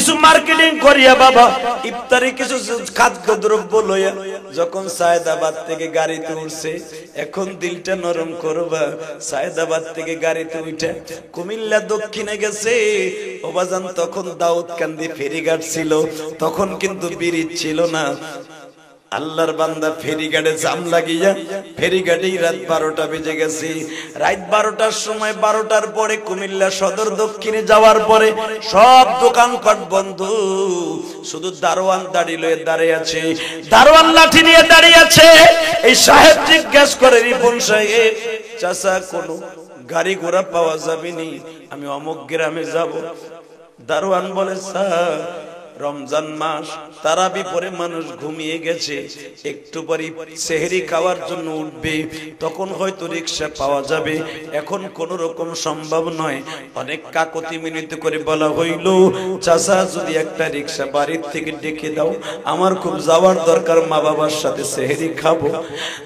কিছু মার্কেটিং করিয়া বাবা ইফতারি কিছু খাদ্যদ্রব্য লইয়া যখন সায়েদাবাদ থেকে গাড়িতে উঠছে, এখন দিলটা নরম করবা। সায়েদাবাদ থেকে গাড়িতে উঠে কুমিল্লা দক্ষিণে গেছে ও বাজান, তখন দাউদকান্দি ফেরিঘাট ছিল, তখন কিন্তু ব্রিজ ছিল না। আল্লাহর বান্দা ফেরিঘাটে জাম লাগিয়া ফেরিঘাটেই রাত 12টা বেজে গেছে। রাত 12টার সময় 12টার পরে কুমিল্লা সদর দক্ষিণে যাওয়ার পরে সব দোকানপাট বন্ধ, শুধু দারোয়ান দাড়ি লয়ে দাঁড়িয়ে আছে, দারোয়ান লাঠি নিয়ে দাঁড়িয়ে আছে। এই সাহেব জিজ্ঞেস করে, রিপন সাহেব চাচা কোনো গাড়ি ঘোড়া পাওয়া যাবে নি, আমি অমুক গ্রামে যাব। দারোয়ান বলে, স্যার রমজান মাস, তারাবি পরে মানুষ ঘুমিয়ে গেছে, একটু পরে সেহরি খাওয়ার জন্য উঠবে, তখন হয়তো রিক্সা পাওয়া যাবে, এখন কোন রকম সম্ভব নয়। অনেক কাকতি মিনতি করে বলা হইল, চাচা যদি একটা রিক্সা বাড়ির থেকে ডেকে দাও, আমার খুব যাওয়ার দরকার, মা বাবার সাথে সেহরি খাবো,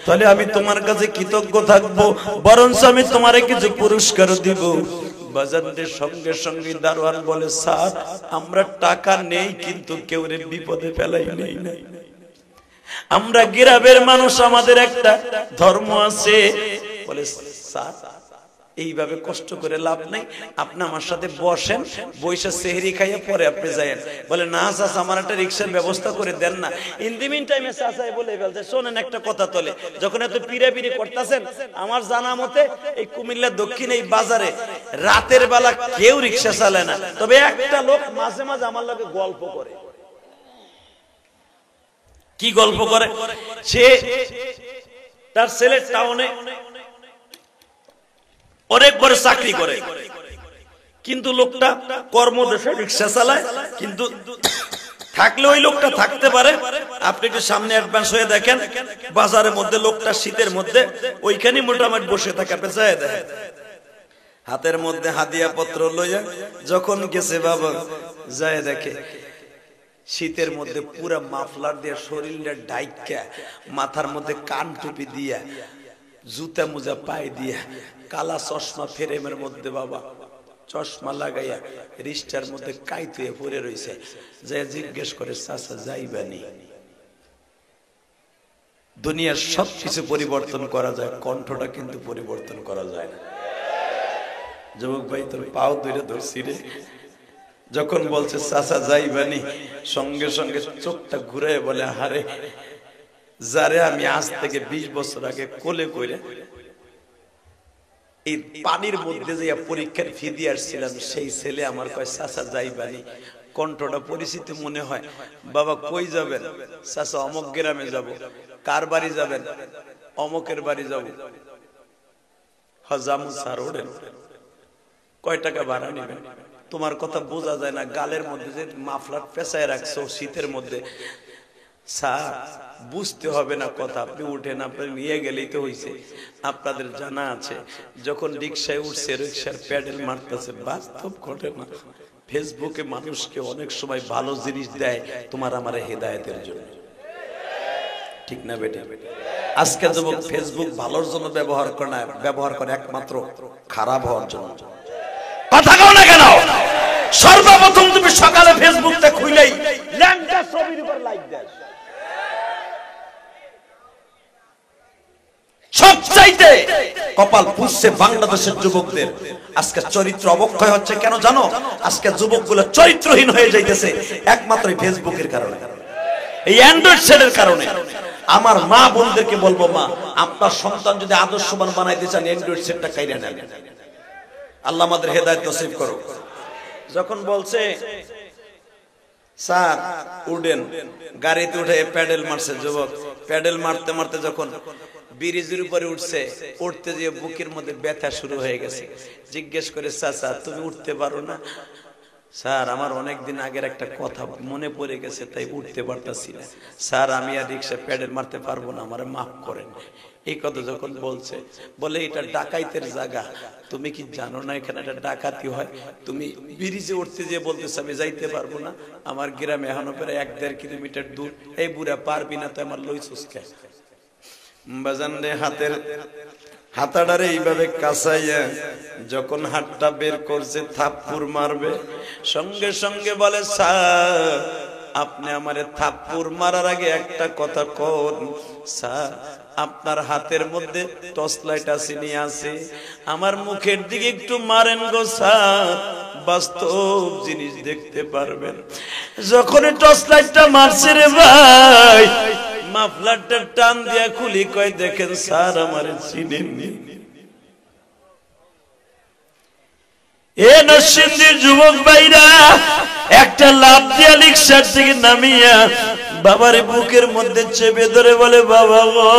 তাহলে আমি তোমার কাছে কৃতজ্ঞ থাকবো, বরঞ্চ আমি তোমারে কিছু পুরস্কার দিব। বাজারের সঙ্গে সঙ্গে দারোয়ান বলে, স্যার আমরা টাকা নেই, কিন্তু কেউ বিপদে ফেলাই নেই, আমরা গ্রামের মানুষ, আমাদের একটা ধর্ম আছে। বলে, স্যার এইভাবে কষ্ট করে লাভ নাই, আপনি আমার সাথে বসেন, বৈশা সেহরি খাইয়া পরে আপনি যায়েন। বলে, না চাচা আমার একটা রিক্সার ব্যবস্থা করে দেন না। ইন দি মিন টাইমে চাচাই বলে ফেলছে, শোনেন একটা কথা, তলে যখন এত পিড়াপিড়ি করতেছেন, আমার জানা মতে এই কুমিল্লা দক্ষিণ এই বাজারে রাতের বেলা কেউ রিক্সা চালায় না, তবে একটা লোক মাঝে মাঝে আমার লগে গল্প করে। কি গল্প করে? সে তার ছেলে টাউনে অনেক বড় চাকরি করে, কিন্তু লোকটা কর্মদেশে রিক্সা চালায়, কিন্তু থাকলে ওই লোকটা থাকতে পারে। আপনি একটু সামনে অ্যাডভান্স হয়ে দেখেন, বাজারের মধ্যে লোকটা শীতের মধ্যে ওইখানে মোটামুটি বসে থাকে, পেঁচায় দেয়, হাতের মধ্যে হাদিয়া পত্র লইয়া যখন গেছে বাবা যায় দেখে শীতের মধ্যে পুরা মাফলার দিয়ে শরীরটা ডাইকা, মাথার মধ্যে কান টুপি দিয়া, জুতা মোজা পায়ে দিয়া, কালা চশমা ফ্রেমের মধ্যে বাবা চশমা লাগাইয়া রিস্টার মধ্যে কাইতুয়ে পড়ে রইছে। যে জিজ্ঞেস করে, চাচা যাইবানি? দুনিয়ার সবকিছু পরিবর্তন করা যায়, কণ্ঠটা কিন্তু পরিবর্তন করা যায় না। যুবক ভাই তোর পাও ধরে ধরছি রে, যখন বলছে চাচা যাইবানি, সঙ্গে সঙ্গে চোখটা ঘুরে বলে, হারে যারে আমি আজ থেকে 20 বছর আগে কোলে কইরা এই পানির মধ্যে যে পরীক্ষার ফি দিয়ে আসছিলাম, সেই ছেলে আমার কয় চাচা যাইবানি। কণ্ঠটা পরিচিত মনে হয়। বাবা কই যাবেন? চাচা অমুক গ্রামে যাব। কার বাড়ি যাবেন? অমুকের বাড়ি যাব। হাজামু স্যার ওঠেন, কয় টাকা ভাড়া নেবেন? তোমার কথা বোঝা যায় না, গালের মধ্যে যে মাফলার পেঁচায় রাখছো শীতের মধ্যে। স্যার বুঝতে হবে না কথা, আপনি উঠেন, আপনি নিয়ে গেলেই তো হইছে। আপনাদের জানা আছে যখন রিক্সায় উঠছে, রিক্সার প্যাডেল মারতেছে, বাস্তব ঘটনা। ফেসবুকে মানুষকে অনেক সময় ভালো জিনিস দেয় তোমার আমার হেদায়েতের জন্য, ঠিক না বেটা? আজকে যুবক ফেসবুক ভালোর জন্য ব্যবহার করে না, ব্যবহার করে একমাত্র খারাপ হওয়ার জন্য। কথা কও না কেন? সর্বপ্রথম তুমি সকালে ফেসবুকটা খুইলেই ল্যাংটা ছবির উপর লাইক দাও। সবচাইতে কপাল পুষছে বাংলাদেশের যুবকদের। আজকে চরিত্র অবক্ষয় হচ্ছে কেন জানো? আজকে যুবকগুলো চরিত্রহীন হয়ে যাইতেছে একমাত্র ফেসবুকের কারণে, এই অ্যান্ড্রয়েড সেটের কারণে। আমার মা বোনদেরকে বলবো, মা আপনার সন্তান যদি আদর্শবান বানাইতে চান, অ্যান্ড্রয়েড সেটটা কাইরা নেন। আল্লাহ আমাদের হেদায়েত নসিব করুক। যখন বলছে স্যার উঠেন, গাড়িতে উঠে প্যাডেল মারছে যুবক। প্যাডেল মারতে মারতে যখন ব্রিজের উপরে উঠছে, উঠতে গিয়ে বুকের মধ্যে ব্যথা শুরু হয়ে গেছে। জিজ্ঞেস করে, চাচা তুমি উঠতে পারো না? স্যার আমার অনেকদিন আগের একটা কথা মনে পড়ে গেছে, তাই উঠতে পারতাছি না। স্যার আমি আর রিক্সা প্যাডেল মারতে পারবো না, আমারে মাফ করেন। এই কথা যখন বলছে, বলে এটা ডাকাইতের জায়গা, তুমি কি জানো না এখানে একটা ডাকাতি হয়? তুমি ব্রিজে উঠতে যেয়ে বলতেছ আমি যাইতে পারবো না, আমার গ্রামে এখনো প্রায় 1-1.5 কিলোমিটার দূর। এই বুড়া পারবি না তো আমার লইছুস কে? বাজান রে, হাতাটারে এইভাবে কাঁচাইয়া যখন হাতটা বের করছে থাপ্পড় মারবে, সঙ্গে সঙ্গে বলে স্যার আপনি আমারে থাপ্পড় মারার আগে একটা কথা কোন, স্যার আপনার হাতের মধ্যে টর্চ লাইট আসেনি? আছে। আমার মুখের দিকে একটু মারেন গো স্যার, বাস্তব জিনিস দেখতে পারবেন। যখন টর্চ লাইটটা মারছে রে ভাই, মাফলারটা টান দিয়া খুলি, কয় দেখেন স্যার আমারে চিনেননি। এ নরসিংদীর যুবক ভাইরা একটা লাফ দিয়া রিকশার থেকে নামিয়া বাবার বুকের মধ্যে চেপে ধরে বলে, বাবা গো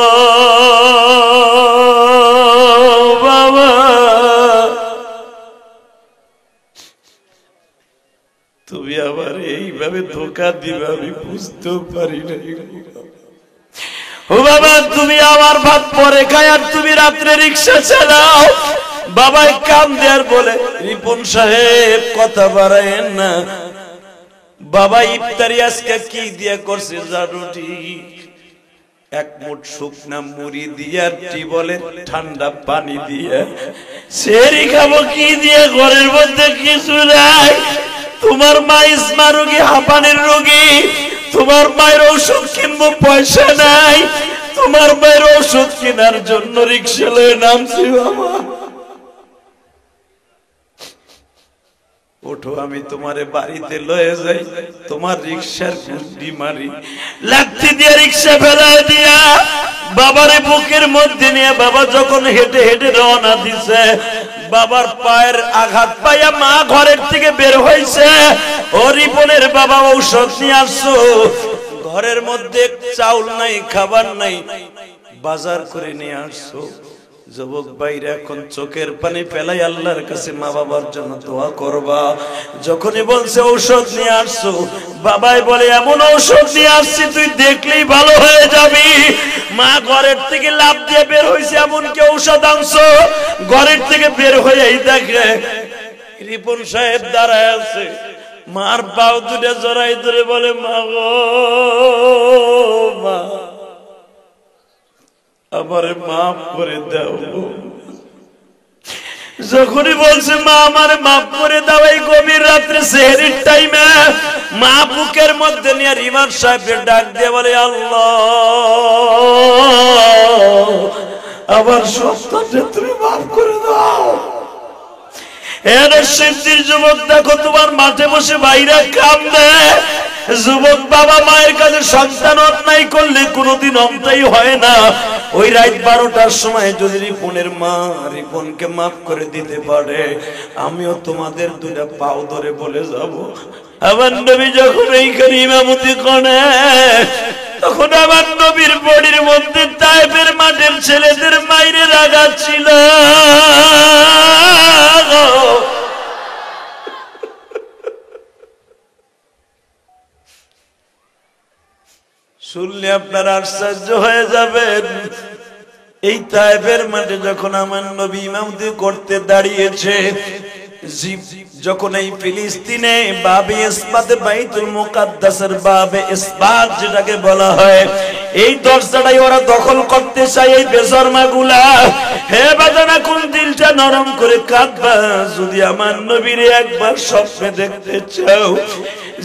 বাবা, তুমি আবার এইভাবে ধোঁকা দিবে আমি বুঝতেও পারি না। ও বাবা, তুমি আমার ভাত পরে খায় আর তুমি রাত্রে রিকশা চালাও। বাবাই কাম দেয়ার বলে, রিপন সাহেব কথা বাড়ায়েন না। বাবা ইফতারি আজকে কি দিয়া করছে জানো? এক মুঠ শুকনা মুড়ি দিয়া টিবলের ঠান্ডা পানি দিয়া। সেরি খাবো কি দিয়ে? ঘরের মধ্যে কিছু নাই। তোমার মা ইসমা রোগী, হাঁপানির রোগী, তোমার মায়ের ঔষধ কিনবো পয়সা নাই। তোমার মায়ের ঔষধ কেনার জন্য রিক্সা লয়ে নামছি। বাবা ওঠো, আমি তোমারে বাড়িতে লয়ে যাই, তোমার রিক্সার গুন্ডি মারি। লাঠি দিয়ে রিক্সা ফেলায় দিয়া বাবারে বুকের মধ্যে নিয়ে বাবা যখন হেঁটে হেঁটে রওনা দিছে, বাবার পায়ের আঘাত পাইয়া মা ঘরের থেকে বের হয়েছে। ও রিপনের বাবা, ঔষধ নিয়ে আসছো। ঘরের মধ্যে চাউল নাই, খাবার নাই, বাজার করে নিয়ে আসছো। যুবক ভাইরা এখন চোখের পানি ফেলাই আল্লাহর কাছে মা বাবার জন্য দোয়া করবা। যখনই বলছে ঔষধ নিয়ে আসছো, বাবাই বলে এমন ঔষধ নিয়ে আসছি তুই দেখলেই ভালো হয়ে যাবি। মা ঘরের থেকে লাফ দিয়ে বের হয়েছে, এমন কি ঔষধ আনছো? ঘরের থেকে বের হয়েই দেখে রিপন সাহেব দাঁড়ায় আছে। মার পাও দুটা জড়াই ধরে বলে, মা গো মা, আমারে মাফ করে দাও। যখনই বলছে মা আমারে মাফ করে দাও, এই গভীর রাত্রে সেহরির টাইমে মা বুকের মধ্যে নিয়ে রিমান সাহেবের ডাক দিয়ে বলে, আল্লাহ আমার সন্তানকে তুমি মাফ করে দাও। শিবজির যুবক দেখো, তোমার মাঠে বসে ভাইরা কান্দে। যুবক বাবা মায়ের কাছে সন্তান অন্যায় করলে কোনোদিন অন্যায় হয় না। ওই রাত 12টার সময় যদি রিপনের মা রিপনকে মাফ করে দিতে পারে, আমিও তোমাদের দুটা পাও ধরে বলে যাব। আমার নবী যখন এইখানে ইমামতি করে, তখন আমার নবীর বডির মধ্যে তায়েফের মাঠের ছেলেদের মাইরে আঘাত ছিল। শুনলে আপনারা আশ্চর্য হয়ে যাবেন। এই তায়েফের মাঠে যখন আমার নবী ইমামতি করতে দাঁড়িয়েছে, যখন এই ফিলিস্তিনে বাবে ইসবাত বাইতুল মুকাদ্দাসের বাবে ইসবাত যেটাকে বলা হয়, এই দরজাটাই ওরা দখল করতে চায়, এই বেশরমাগুলা। হে বাজানা, কোন দিলটা নরম করে কাঁদবা যদি আমার নবীরে একবার স্বপ্নে দেখতে চাও।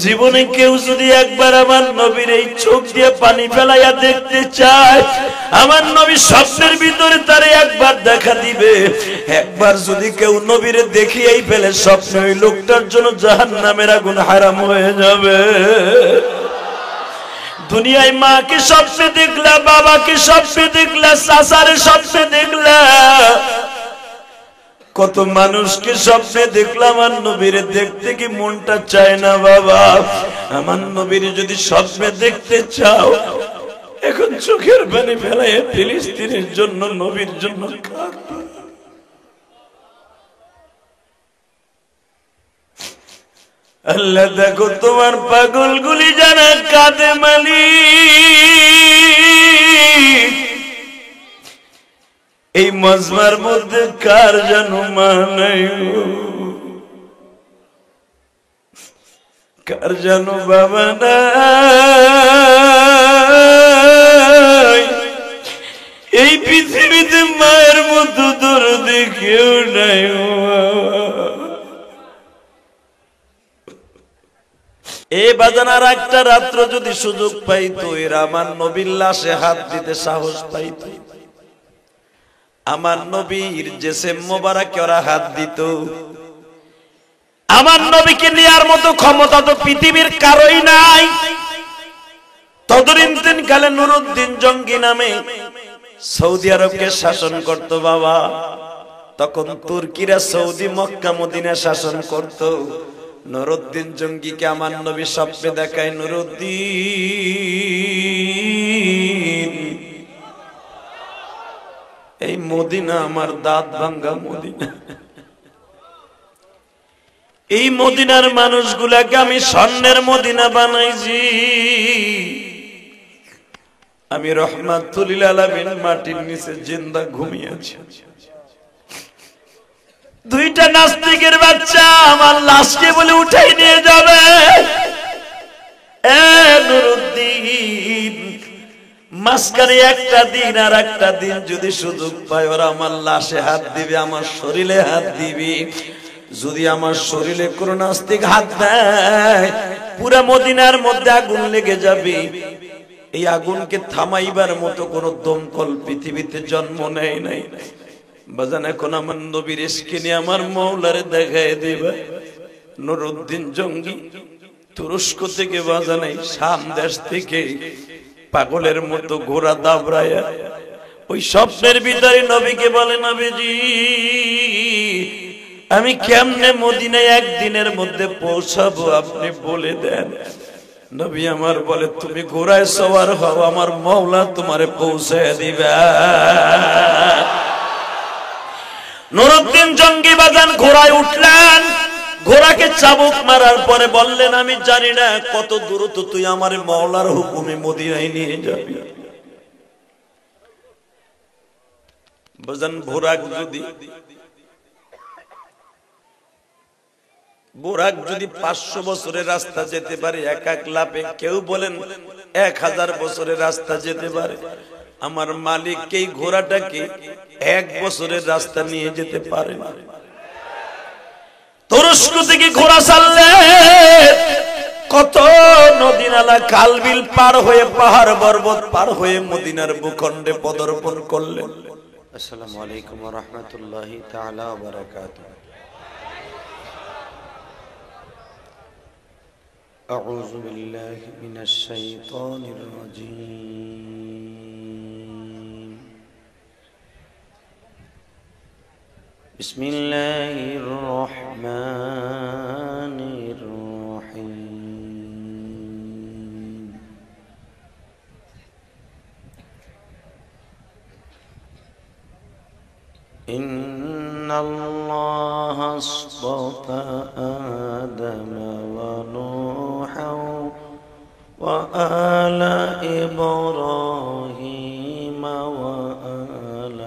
জীবনে কেউ যদি একবার আমার নবীর এই চোখ দিয়ে পানি ফেলাইয়া দেখতে চায়, আমার নবী স্বপ্নের ভিতরে তারে একবার দেখা দিবে। একবার যদি কেউ নবীরে দেখিয়েই ফেলে স্বপ্নে, ওই লোকটার জন্য জাহান্নামের আগুন হারাম হয়ে যাবে। দুনিয়ায় মাকে স্বপ্নে দেখলা, বাবাকে স্বপ্নে দেখলা, চাচারে স্বপ্নে দেখলা, কত মানুষকে স্বপ্নে দেখলাম। আমার নবীরে দেখতে কি মনটা চায় না? বাবা, আমার নবীরে যদি স্বপ্নে দেখতে চাও, এখন চোখের পানি ফেলায় ফিলিস্তিনের জন্য, নবীর জন্য কাঁদো। আল্লাহ দেখো তোমার পাগলগুলি জানা কাঁদে মালিক। এই মজমার মধ্যে কার যেন মা নাই, কার যেন বাবা নাই। এই পৃথিবীতে মায়ের মতো কেউ নাই। এই বাজানার একটা রাত্র যদি সুযোগ পাইতো এরা আমার নবীর লাশে হাত দিতে সাহস পাইতো, আমার নবীর জিসম মোবারকে ওরা হাত দিত। আমার নবীকে নেয়ার মতো ক্ষমতা তো পৃথিবীর কারোই নাই। তদরিন কালে নুরুদ্দিন জঙ্গি নামে সৌদি আরবকে শাসন করত বাবা। তখন তুর্কিরা সৌদি মক্কা মদিনা শাসন করত। নুরুদ্দিন জঙ্গিকে আমার নবী স্বপ্নে দেখায়, নুরুদ্দিন এই মদিনা আমার দাঁত ভাঙ্গা মদিনা, এই মদিনার মানুষগুলাকে আমি স্বর্ণের মদিনা বানাইছি। আমি রহমাতুল লিল আলামিন মাটির নিচে জিন্দা ঘুমিয়ে আছি। দুইটা নাস্তিকের বাচ্চা আমার লাশকে বলে উঠাই নিয়ে যাবে। এ নুরুদ্দিন, মাঝখানে একটা দিন আর একটা দিন যদি সুযোগ পায় ওরা আমার লাশে হাত দিবে, আমার শরীরে হাত দিবে। যদি আমার শরীরে কোনো নাস্তিক হাত দেয় পুরা মদিনার মধ্যে আগুন লেগে যাবে। এই আগুনকে থামাইবার মতো কোন দমকল পৃথিবীতে জন্ম নেয় নাই। বাজান এখন আমার নবীর ইশকে নিয়ে আমার মওলারে দেখায় দিবা। নুরুদ্দিন জঙ্গি তুরস্ক থেকে বাজানাই শাম দেশ থেকে পাগলের মতো ঘোড়া দাবড়ায়া ওই স্বপ্নের ভিতরে নবীকে বলে, নবীজি আমি কেমনে মদিনায় একদিনের মধ্যে পৌঁছাবো আপনি বলে দেন। নবী আমার বলে, তুমি ঘোড়ায় সওয়ার হও, আমার মওলা তোমারে পৌঁছায় দিবে। নুরুদ্দিন জঙ্গি বাজান ঘোড়ায় উঠলেন। ঘোড়াকে চাবুক মারার পরে বললেন, আমি জানি না কত দূরত্ব তুই আমার মওলার হুকুমে মদিনায় নিয়ে যাবি। বাজান বোরাক যদি 500 বছরের রাস্তা যেতে পারে এক এক লাফে, কেউ বলেন 1000 বছরের রাস্তা যেতে পারে, আমার মালিক এই ঘোড়াটাকে 1 বছরের রাস্তা নিয়ে যেতে পারে না। তুরস্ক থেকে ঘোড়া চাললে কত নদী নালা খাল বিল পার হয়ে পাহাড় পর্বত পার হয়ে মদিনার ভূখণ্ডে পদার্পণ করলেন। আসসালামু আলাইকুম ওয়া রাহমাতুল্লাহি তাআলা ওয়া বারাকাতুহু। أعوذ بالله من الشيطان الرجيم. بسم الله الرحمن الرحيم. إن الله اصطفى آدم ونوحا وآل إبراهيم وآل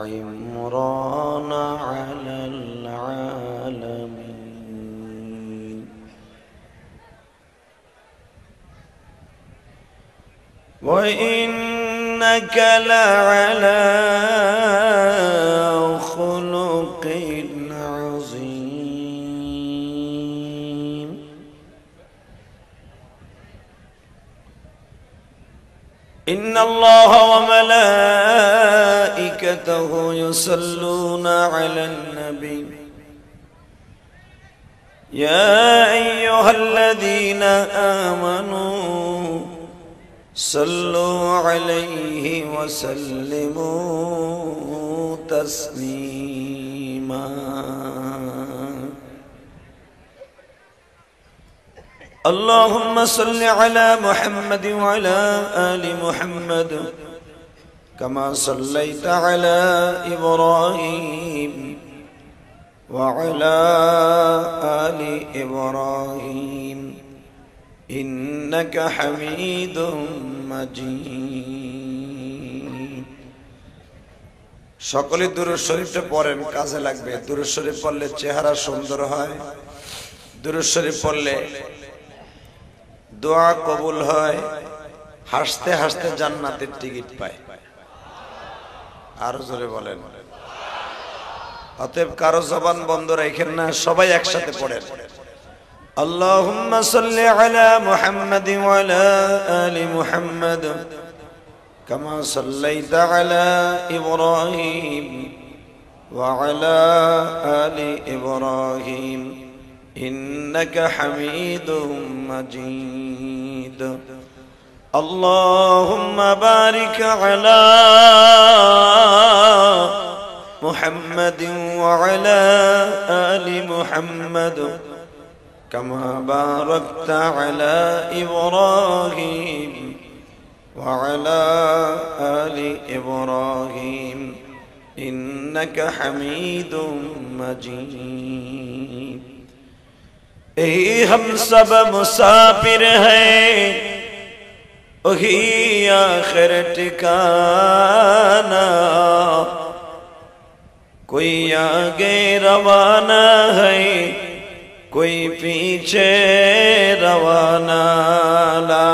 عمران على العالمين. وإنك لعلى خلق عظيم. إن الله وملائكته يصلون على النبي يا أيها الذين آمنوا صلوا عليه وسلموا تسليما. اللهم صل على محمد وعلى آل محمد كما صليت على إبراهيم وعلى آل إبراهيم إنك حميد مجيد. সকলে দুরূদ শরীফটা পড়েন, কাজে লাগবে। দুরূদ শরীফ পড়লে চেহারা সুন্দর হয়, দুরূদ শরীফ পড়লে দোয়া কবুল হয়, হাসতে হাসতে জান্নাতের টিকিট পায়। আরো জোরে বলেন। অতএব কারো জবান বন্ধ রাখেন না, সবাই একসাথে পড়েন। اللهم صل على محمد وعلى آل محمد كما صليت على إبراهيم وعلى آل إبراهيم إنك حميد مجيد اللهم بارك على محمد وعلى آل محمد كما باركت على إبراهيم وعلى آل إبراهيم إنك حميد مجيد हम सब मुसाफिर हैं, वही आखिर ठिकाना, कोई आगे रवाना है, कोई पीछे रवाना। ला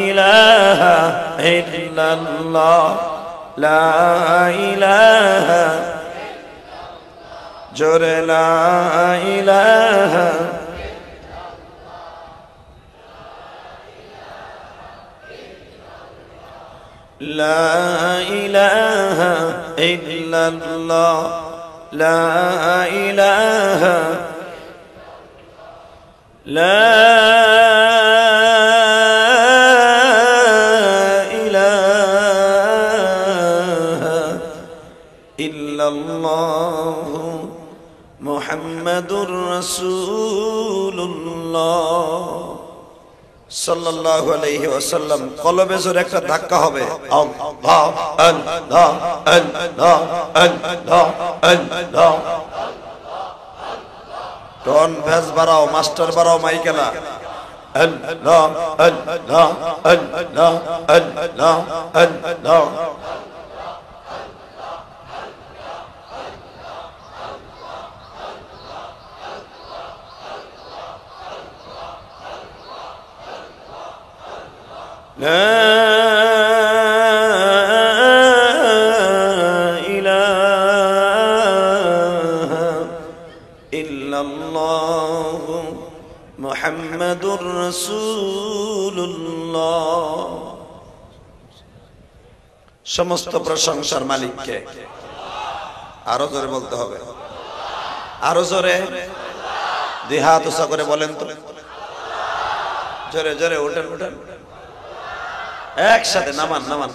इलाहा इल्लल्लाह, ला इलाहा, जोरे ला इलाहा, ला इलाहा इल्लल्लाह, ला इलाहा, ला इलाहा इल्लल्लाह मुहम्मदुर रसूलुल्लाह সাল্লাল্লাহু আলাইহি ওয়াসাল্লাম। কলবে জোরে একটা ধাক্কা হবে, আল্লাহ আল্লাহ আল্লাহ আল্লাহ আল্লাহ। টন ভেজ বাড়াও, মাস্টার বাড়াও, মাইকেলা। আল্লাহ আল্লাহ আল্লাহ আল্লাহ আল্লাহ। لا إله إلا الله محمد رسول الله। সমস্ত প্রশংসার মালিককে আরো জোরে বলতে হবে, আরো জোরে। দুই হাত উঁচা করে বলেন তো, জোরে জোরে উঠেন উঠেন। একসাথে নামান নামান,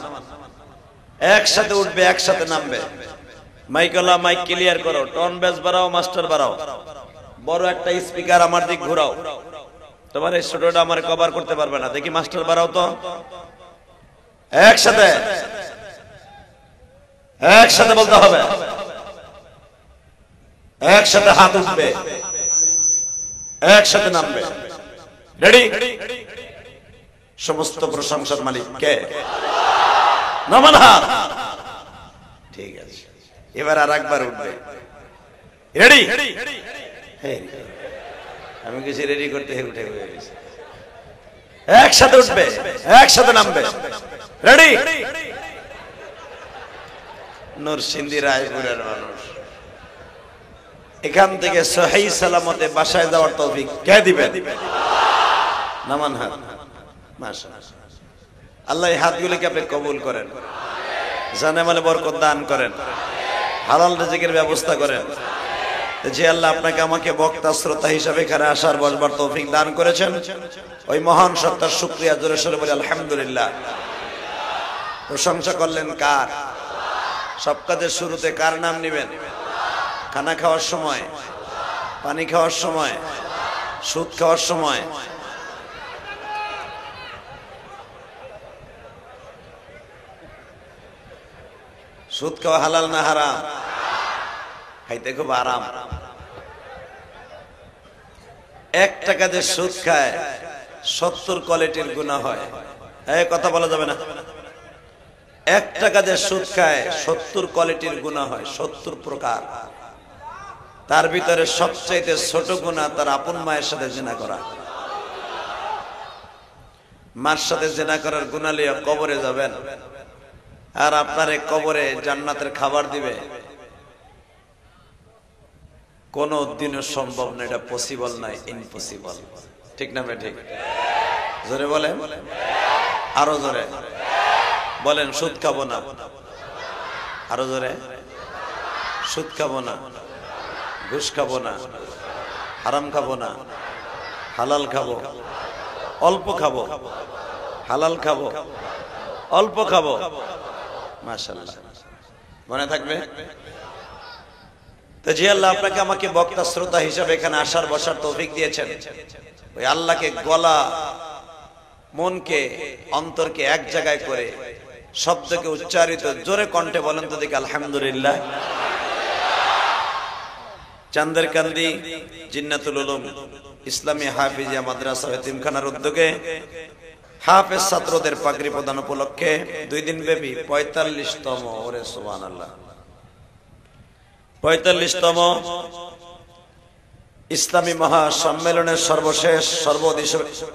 একসাথে উঠবে, একসাথে নামবে। মাইকলা মাইক ক্লিয়ার করো, টন বেস বাড়াও, মাস্টার বাড়াও। বড় একটা স্পিকার আমার দিক ঘোরাও, তোমার এই স্টুডিওটা আমার কভার করতে পারবে না। দেখি মাস্টার বাড়াও তো, একসাথে একসাথে বলতে হবে, একসাথে হাত উঠবে, একসাথে নামবে। রেডি? সমস্ত প্রশংসার মালিক কে? নামান হাত। ঠিক আছে, এবার আর একবার উঠবে। রেডি? আমি কিছু রেডি করতে উঠে গেছি। একসাথে উঠবে, একসাথে নামবে। রেডি? নরসিংদী রায়পুরের মানুষ, এখান থেকে সহিহ সালামতে বাসায় যাওয়ার তৌফিক কে দিবেন? নামান হাত। আল্লাহ এই হাতগুলোকে আপনি কবুল করেন, জানে মালে বরকত দান করেন, হালাল রিজিকের ব্যবস্থা করেন। যে আল্লাহ আপনাকে আমাকে বক্তা শ্রোতা হিসাবে এখানে আসার বসবার তৌফিক দান করেছেন, ওই মহান সত্তার শুকরিয়া জোরে সোরে বলি আলহামদুলিল্লাহ। প্রশংসা করলেন কার? সব কাজের শুরুতে কার নাম নেবেন? খানা খাওয়ার সময়, পানি খাওয়ার সময়, সুদ খাওয়ার সময়। সুদ খাওয়া হালাল না হারাম? খাইতে খুব আরাম। 1 টাকা যে সুদ খায় 70 কোয়ালিটির গুনাহ হয়। এই কথা বলা যাবে না। 1 টাকা যে সুদ খায় 70 কোয়ালিটির গুনাহ হয়, 70 প্রকার। তার ভিতরে সবচেয়ে ছোট গুনাহ তার আপন মায়ের সাথে জিনা করা। মার সাথে জিনা করার গুনাহ নিয়ে কবরে যাবেন, আর আপনার কবরে জান্নাতের খাবার দিবে। কোনো দিনও সম্ভব না, এটা পসিবল নয়, ইম্পসিবল। ঠিক না ভাই? ঠিক। জোরে বলেন, আরো জোরে বলেন। সুদ খাবো না, আরো জোরে। সুদ খাবো না, ঘুষ খাবো না, হারাম খাবো না, হালাল খাবো, অল্প খাবো, হালাল খাবো, অল্প খাবো। মাশাআল্লাহ, মনে থাকবে তো? জি আল্লাহ আপনাকে আমাকে বক্তা শ্রোতা হিসেবে এখানে আসার বসার তৌফিক দিয়েছেন। ওই আল্লাহকে গলা, মনকে, অন্তরকে এক জায়গায় করে শব্দকে উচ্চারিত জোরে কণ্ঠে বলেন তো দেখি আলহামদুলিল্লাহ। চান্দের কান্দি জিন্নাতুল উলুম ইসলামী হাফিজিয়া মাদ্রাসা এতিমখানার উদ্যোগে হাফেজ ছাত্রদের পাগড়ি প্রদান উপলক্ষে 2 দিন ব্যাপী 45তম, ওরে সুবহানাল্লাহ, 45তম ইসলামী মহাসম্মেলনের সর্বশেষ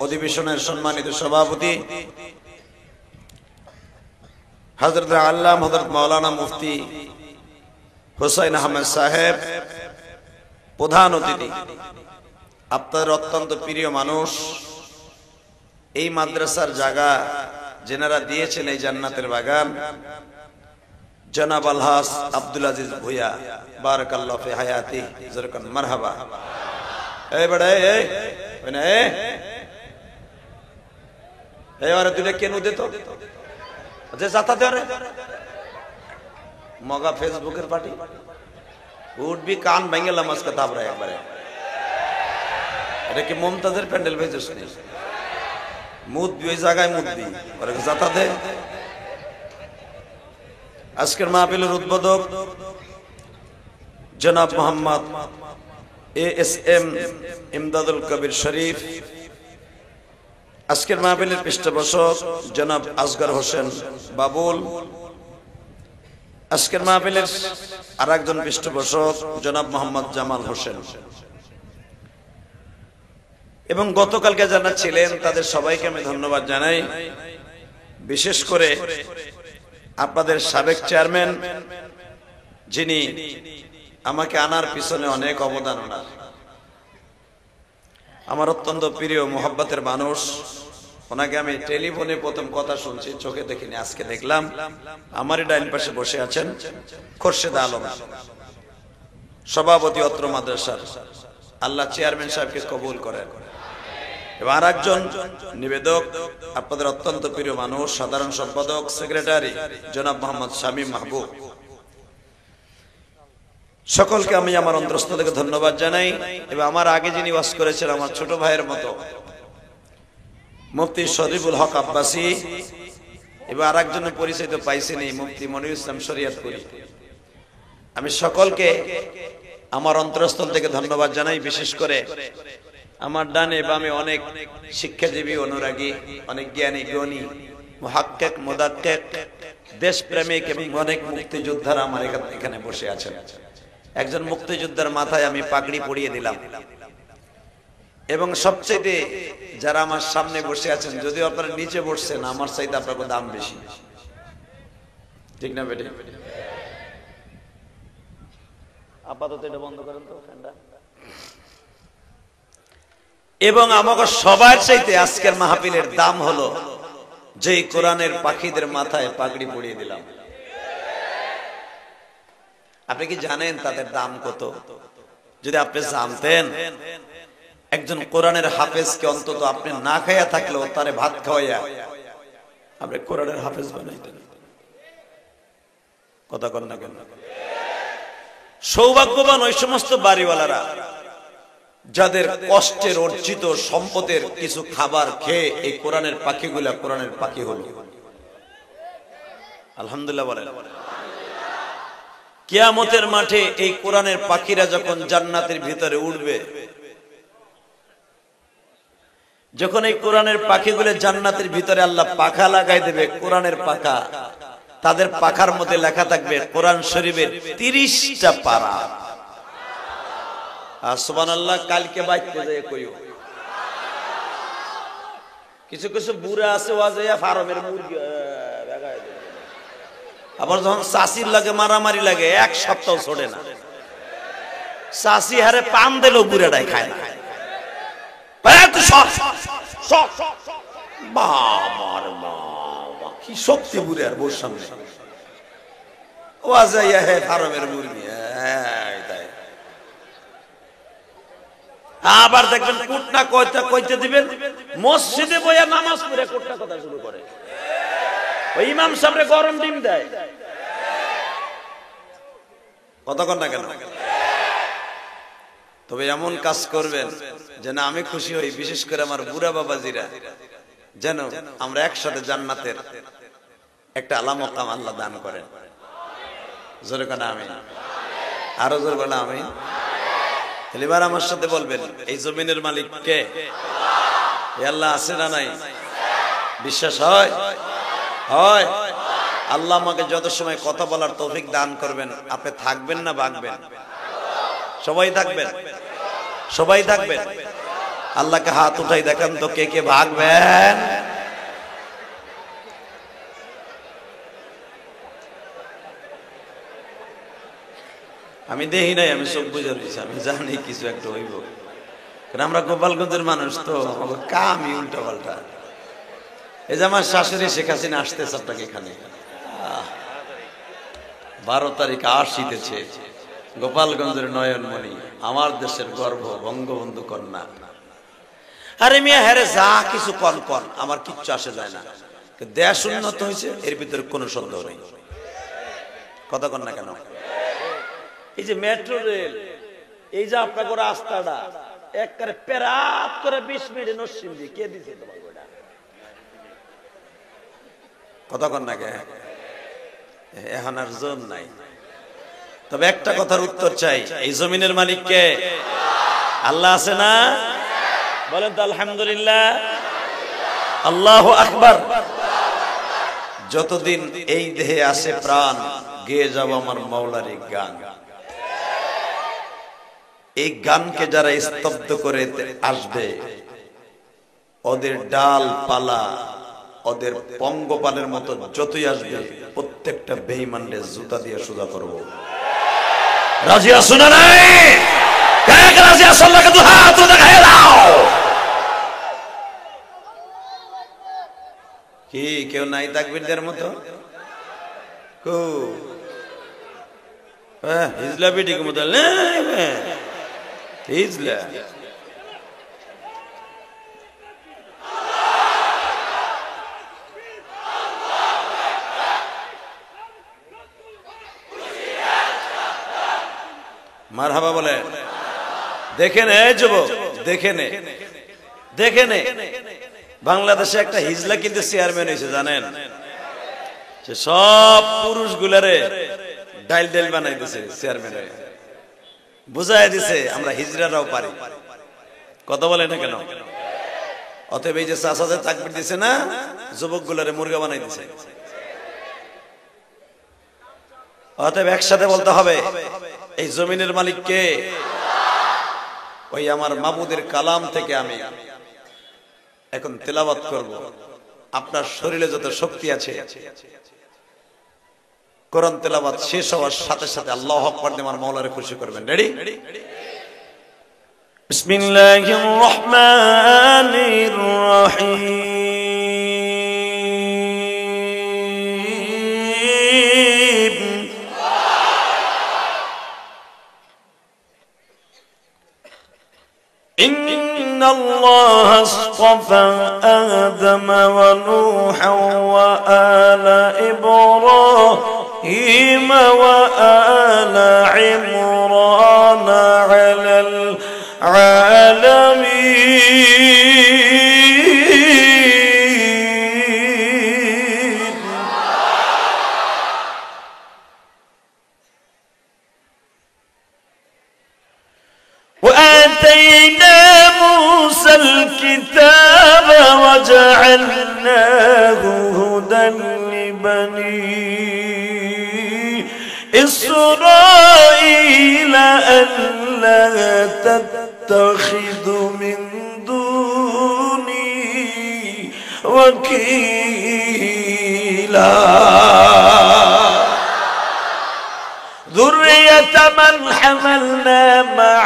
অধিবেশনের সম্মানিত সভাপতি হযরত আল্লামা হযরত মাওলানা মুফতি হুসাইন আহমেদ সাহেব, প্রধান অতিথি, আপনাদের অত্যন্ত প্রিয় মানুষ, এই মাদ্রাসার জায়গা যেনারা দিয়েছেন এই জান্নাতের বাগান, জনাব আলহাজ আব্দুল আজিজ ভুইয়া, বারাকাল্লাহু ফি হায়াতি, জরকান মারহাবা। এই বড় এই না এই আরে তুই কেন দে তো যে জাতা দে রে মগা ফেসবুকের পার্টি উঠবি কান ভেঙে লামাজ কথা আমরা একবারে। এটা কি মমতাজের প্যান্ডেল ভেজেস নি? মুদ ওই জায়গায় মুদ দি ওরে জাতা দে। আজকের মাহফিলের উদ্বোধক জনাব মোহাম্মদ ASM ইমদাদুল কবির শরীফ, আজকের মাহফিলের পৃষ্ঠপোষক জনাব আসগর হোসেন বাবুল, আজকের মাহফিলের আরেকজন পৃষ্ঠপোষক জনাব মোহাম্মদ জামাল হোসেন, এবং গতকালকে যারা ছিলেন তাদের সবাইকে আমি ধন্যবাদ জানাই। বিশেষ করে আপনাদের সাবেক চেয়ারম্যান, যিনি আমাকে আনার পিছনে অনেক অবদান ওনার, আমার অত্যন্ত প্রিয় মোহাব্বতের মানুষ। ওনাকে আমি টেলিফোনে প্রথম কথা শুনছি, চোখে দেখিনি, আজকে দেখলাম। আমারই ডাইন পাশে বসে আছেন খোরশেদ আলম, সভাপতি অত্র মাদ্রাসার। আল্লাহ চেয়ারম্যান সাহেবকে কবুল করেন। এবং আর একজন নিবেদক, আপনাদের অত্যন্ত প্রিয় মানুষ, সাধারণ সম্পাদক সেক্রেটারি জনাব মোহাম্মদ শামীম মাহবুব। সকলকে আমি আমার অন্তরস্থ থেকে ধন্যবাদ জানাই। এবং আমার আগে যিনি ওয়াজ করেছেন আমার ছোট ভাইয়ের মতো মুফতি শরীফুল হক আব্বাসী, এবং আর একজনের পরিচয় তো পাইছেন, মুফতি মনিরুল ইসলাম শরিয়তপুরী। আমি সকলকে আমার অন্তরস্থল থেকে ধন্যবাদ জানাই। বিশেষ করে আমার ডানে বামে অনেক শিক্ষাজীবী, অনুরাগী, অনেক জ্ঞানী জ্ঞানী, মুহাক্কিক, মুদাক্কিক, দেশপ্রেমিক এবং অনেক মুক্তিযোদ্ধারা আমার এখানে বসে আছেন। একজন মুক্তিযোদ্ধার মাথায় আমি পাগড়ি পরিয়ে দিলাম, এবং সবচেয়ে যারা আমার সামনে বসে আছেন, যদিও আপনারা নিচে বসছেন, আমার চাইতে আপনার দাম বেশি। ঠিক না বেটে? আপাতত এটা বন্ধ করেন তো ফ্যানটা। এবং আমাকে সবার চাইতে আজকের মাহফিলের দাম হলো যেই কোরআনের পাখিদের মাথায় পাগড়ি পরিয়ে দিলাম। আপনি কি জানেন তাদের দাম কত? যদি আপনি জানতেন, একজন কোরআনের হাফেজকে অন্তত আপনি না খাইয়া থাকলেও তারে ভাত খাওয়াইয়া আপনি কোরআনের হাফেজ বানাইতেন। কথা কন না কেন? সৌভাগ্যবান ওই সমস্ত বাড়িওয়ালারা যাদের কষ্টের অর্জিত সম্পদের কিছু খাবার খেয়ে এই কোরআনের পাখিগুলা কোরআনের পাখি হলো। আলহামদুলিল্লাহ বলেন। কিয়ামতের মাঠে এই কোরআনের পাখিরা যখন জান্নাতের ভিতরে উঠবে, যখন এই কোরআনের পাখিগুলো জান্নাতের ভিতরে আল্লাহ পাখা লাগাই দেবে, কোরআনের পাখা, তাদের পাখার মধ্যে লেখা থাকবে কোরআন শরীফের 30টা পারা। আর সুবহানাল্লাহ, কালকে বাইতে যায় কইও। কিছু কিছু বুড়া আছে ওয়াজে ফার্মের মুরগি, আবার যখন চাষির লাগে মারামারি লাগে 1 সপ্তাহ ছোড়ে না। চাষি হারে পান দিলেও বুড়াটাই খায় না। বাবার বাবা কি শক্তি বুড়ে আর বোর সামনে ও আজাইয়া হে ফার্মের মুরগি। আবার দেখবেন কুটনা কইতে দিবেন মসজিদে বইয়া নামাজ পড়ে কুটনা কথা শুরু করে। ওই ইমাম সাহেবরে গরম ডিম দেয় কতক্ষণ না কেন। তবে এমন কাজ করবেন যেন আমি খুশি হই, বিশেষ করে আমার বুড়া বাবাজিরা, যেন আমরা একসাথে জান্নাতের একটা আলা মাকাম আল্লাহ দান করেন। জোরে কেন আমিন, আরো জোরে বলে আমিন। এবার আমার সাথে বলবেন এই জমিনের মালিক কে? আল্লাহ আছে না নাই? বিশ্বাস হয়? হয়। আল্লাহ আমাকে যত সময় কথা বলার তৌফিক দান করবেন, আপনি থাকবেন না ভাগবেন? সবাই থাকবেন, সবাই থাকবেন। আল্লাহকে হাত উঠাই দেখান তো কে কে ভাগবেন। আমি দেখি নাই, আমি সব বুঝে রয়েছি, আমি জানি কিছু একটা হইব, কারণ আমরা গোপালগঞ্জের মানুষ তো, কামই উল্টা পাল্টা। এই যে আমার শাশুড়ি শেখ হাসিনা আসতেছে আপনাকে এখানে, 12 তারিখ আসিতেছে, গোপালগঞ্জের নয়নমণি, আমার দেশের গর্ব, বঙ্গবন্ধু কন্যা। আরে মিয়া হ্যারে যা কিছু কন কন, আমার কিচ্ছু আসে যায় না। দেশ উন্নত হয়েছে এর ভিতরে কোনো সন্দেহ নেই। কথা কন না কেন? এই যে মেট্রো রেল, এই যে আপনাকে রাস্তাটা একবারে পেরাত করে 20 মিনিটে নসিম দিয়ে কে দিছে তোমার ওটা? কথা কন না কে? এখন আর জোন নাই। তবে একটা কথার উত্তর চাই, এই জমিনের মালিক কে? আল্লাহ আছে না? বলেন তো আলহামদুলিল্লাহ, আল্লাহু আকবার। যতদিন এই দেহে আছে প্রাণ, গেয়ে যাব আমার মাওলার এই গান। এই গানকে যারা স্তব্ধ করে আসবে, ওদের ডাল পালা, ওদের পঙ্গপালের মতো যতই আসবে, প্রত্যেকটা বেঈমানদের জুতা দিয়ে সোজা করব। রাজি আছো না নাই? কে কে রাজি আছো? আল্লাহকে দুই হাত দেখায় দাও। কি কেউ নাই তাকবীরদের মতো? কো হিজলা বিটিকে মতো হিজলা। মারহাবা বলে। দেখেন এই যুবক, দেখেন দেখেন, বাংলাদেশে একটা হিজলা কিন্তু চেয়ারম্যান হয়েছে জানেন? সে সব পুরুষ গুলারে ডাইল ডাইল বানাই দিছে চেয়ারম্যান, বুঝাই দিছে আমরা হিজড়ারাও পারি। কথা বলে না কেন? অতএব এই যে চাচাদের তাকবীর দিছে না, যুবক গুলারে মুরগা বানাই দিছে। অতএব একসাথে বলতে হবে এই জমিনের মালিক কে? ওই আমার মাবুদের কালাম থেকে আমি এখন তেলাওয়াত করব। আপনার শরীরে যত শক্তি আছে, কোরআন তেলাওয়াত শেষ হওয়ার সাথে সাথে আল্লাহু আকবার দিয়ে আমার মাওলারে খুশি করবেন। রেডি? বিসমিল্লাহির রহমানির রহিম। إن الله اصطفى آدم ونوحا وآل إبراهيم وآل عمران على العالمين. وآتينا موسى الكتاب وجعلناه هدى لبني إسرائيل ألا تتخذوا من دوني وكيلا ذرية من حملنا مع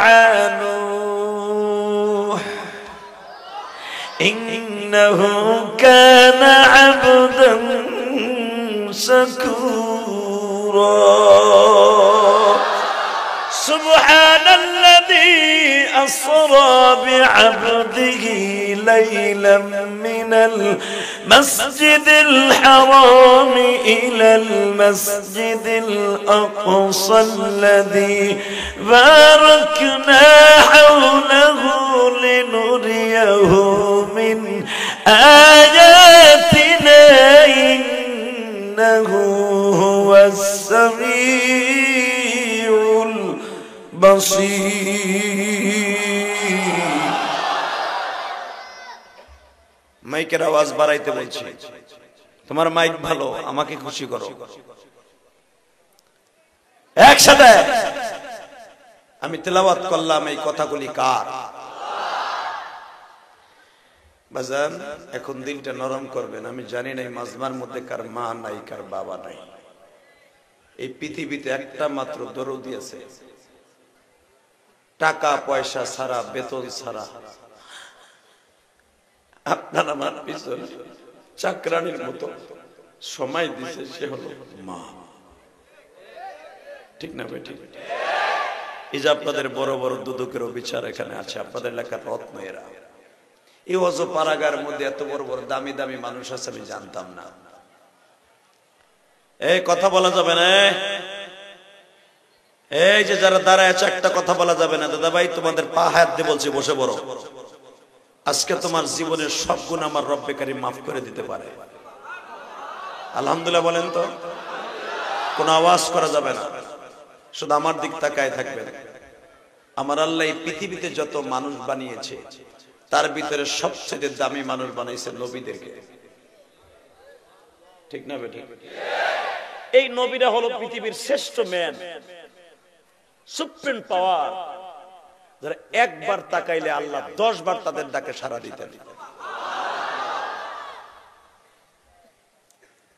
نوح إنه كان عبدا شكورا سبحان الذي أسرى بعبده ليلا من المسجد الحرام إلى المسجد الأقصى الذي باركنا حوله لنريه من آياتنا إنه هو السميع البصير মাইকের আওয়াজ বাড়াইতে বলছি তোমার মাইক ভালো আমাকে খুশি করো একসাথে আমি তেলাওয়াত করলাম এই কথাগুলি কার বাজান এখন দিলটা নরম করবেন আমি জানি না এই মাজমার মধ্যে কার মা নাই কার বাবা নাই এই পৃথিবীতে একটা মাত্র দরদি আছে টাকা পয়সা ছাড়া বেতন ছাড়া আপনার আমার পিছনে চাকরানির মতো সময় দিছে সে হলো মা ঠিক না ভাই ঠিক এই যে আপনাদের বড় বড় দুদকের বিচার এখানে আছে আপনাদের এলাকার রত্ন এরা এই অজ পারাগার মধ্যে এত বড় বড় দামি দামি মানুষ আছে আমি জানতাম না এই কথা বলা যাবে না এই যে যারা দাঁড়ায় আছে একটা কথা বলা যাবে না দাদা ভাই তোমাদের পা হাত দিয়ে বলছি বসে বড় আজকে তোমার জীবনের সব গুণ আমার রব্বে কারীম মাফ করে দিতে পারে আলহামদুলিল্লাহ বলেন তো কোনো আওয়াজ করা যাবে না শুধু আমার দিক তাকায় থাকবেন আমার আল্লাহ এই পৃথিবীতে যত মানুষ বানিয়েছে তার ভিতরে সবচেয়ে দামি মানুষ বানাইছে নবীদেরকে ঠিক না বেটি এই নবীরা হলো পৃথিবীর শ্রেষ্ঠ ম্যান সুপ্রিম পাওয়ার যারা একবার তাকাইলে আল্লাহ 10 বার তাদের ডাকে সাড়া দিতেন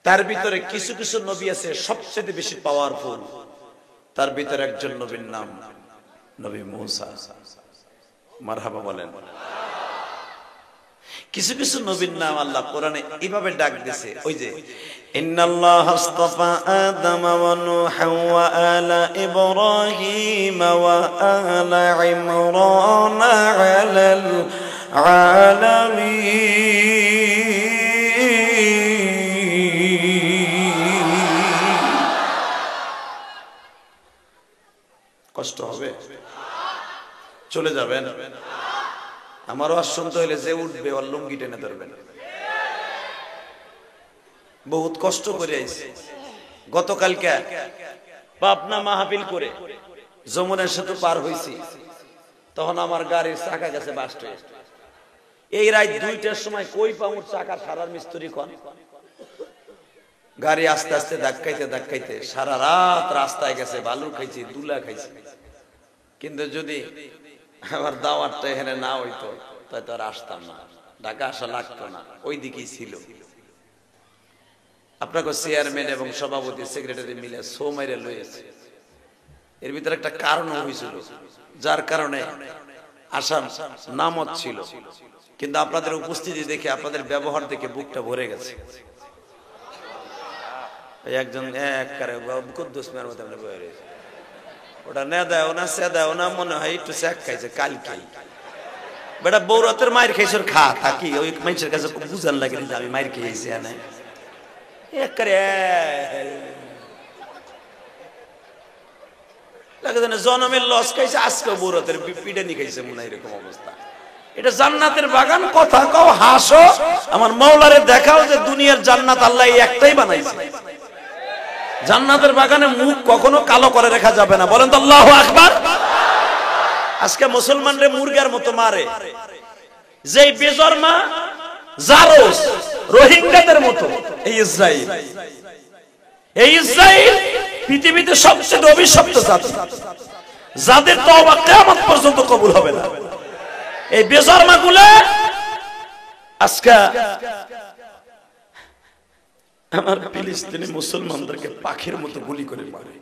তার ভিতরে কিছু কিছু নবী আছে সবচেয়ে বেশি পাওয়ারফুল তার ভিতরে একজন নবীর নাম নবী মূসা মারহাবা বলেন কিছু কিছু নবীর নাম আল্লাহ কোরআনে এইভাবে ডাক দিয়েছে ওই যে ইন্নাল্লাহ আস্তাফা আদম ওয়া নূহা ওয়া আলা ইব্রাহিম ওয়া আলা ইমরান আলাল আলামিন কষ্ট হবে চলে যাবেন আমারও আর শুনতে হইলে যে উঠবে ওর লুঙ্গি টেনে ধরবেন বহুত কষ্ট করে আইছে গতকালকে পাবনা মাহফিল করে যমুনার সাথে পার হইছি তখন আমার গাড়ির চাকা গেছে বাস্ট হয়ে এই রাত 2টার সময় কই পামুর চাকা সারার মিস্ত্রি কোন গাড়ি আস্তে আস্তে ধাক্কাইতে ধাক্কাইতে সারা রাত রাস্তায় গেছে বালু খাইছি দুলা খাইছি কিন্তু যদি আমার দাওয়াতটা এখানে না হইতো তাই তো আর আসতাম না ঢাকা আসা লাগতো না ওই দিকেই ছিল আপনাকে চেয়ারম্যান এবং সভাপতি সেক্রেটারি মিলে সো মাইরে লইছে এর ভিতরে একটা কারণ হয়েছিল যার কারণে আসার নামত ছিল কিন্তু আপনাদের উপস্থিতি দেখে আপনাদের ব্যবহার দেখে বুকটা ভরে গেছে একজন একবারে কুদ্দুস মেয়ের মতো আমরা বয়ে রয়েছে ওটা না দেয় না সে দেয় না মনে হয় একটু শেখ খাইছে কালকে বেটা বৌরাতের মায়ের খাইছে খা থাকি ওই মানুষের কাছে বুঝান লাগে যে আমি মায়ের খেয়েছি না জনমের লস খাইছে আজকে বৌরাতের পিটানি খাইছে মনে হয় এরকম অবস্থা এটা জান্নাতের বাগান কথা কও হাসো আমার মাওলারে দেখাও যে দুনিয়ার জান্নাত আল্লাহ একটাই বানাইছে জান্নাতের বাগানে মুখ কখনো কালো করে রাখা যাবে না বলেন তো আল্লাহু আকবার আজকে মুসলমানরে মুরগার মতো মারে যেই বেজরমা জারোস রোহিঙ্গাদের মতো এই ইসরাইল পৃথিবীতে সবচেয়ে অভিশপ্ত জাতি যাদের তওবা কিয়ামত পর্যন্ত কবুল হবে না এই বেজরমাগুলো আজকে আমার ফিলিস্তিনি মুসলমানদেরকে পাখির মতো গুলি করে মারে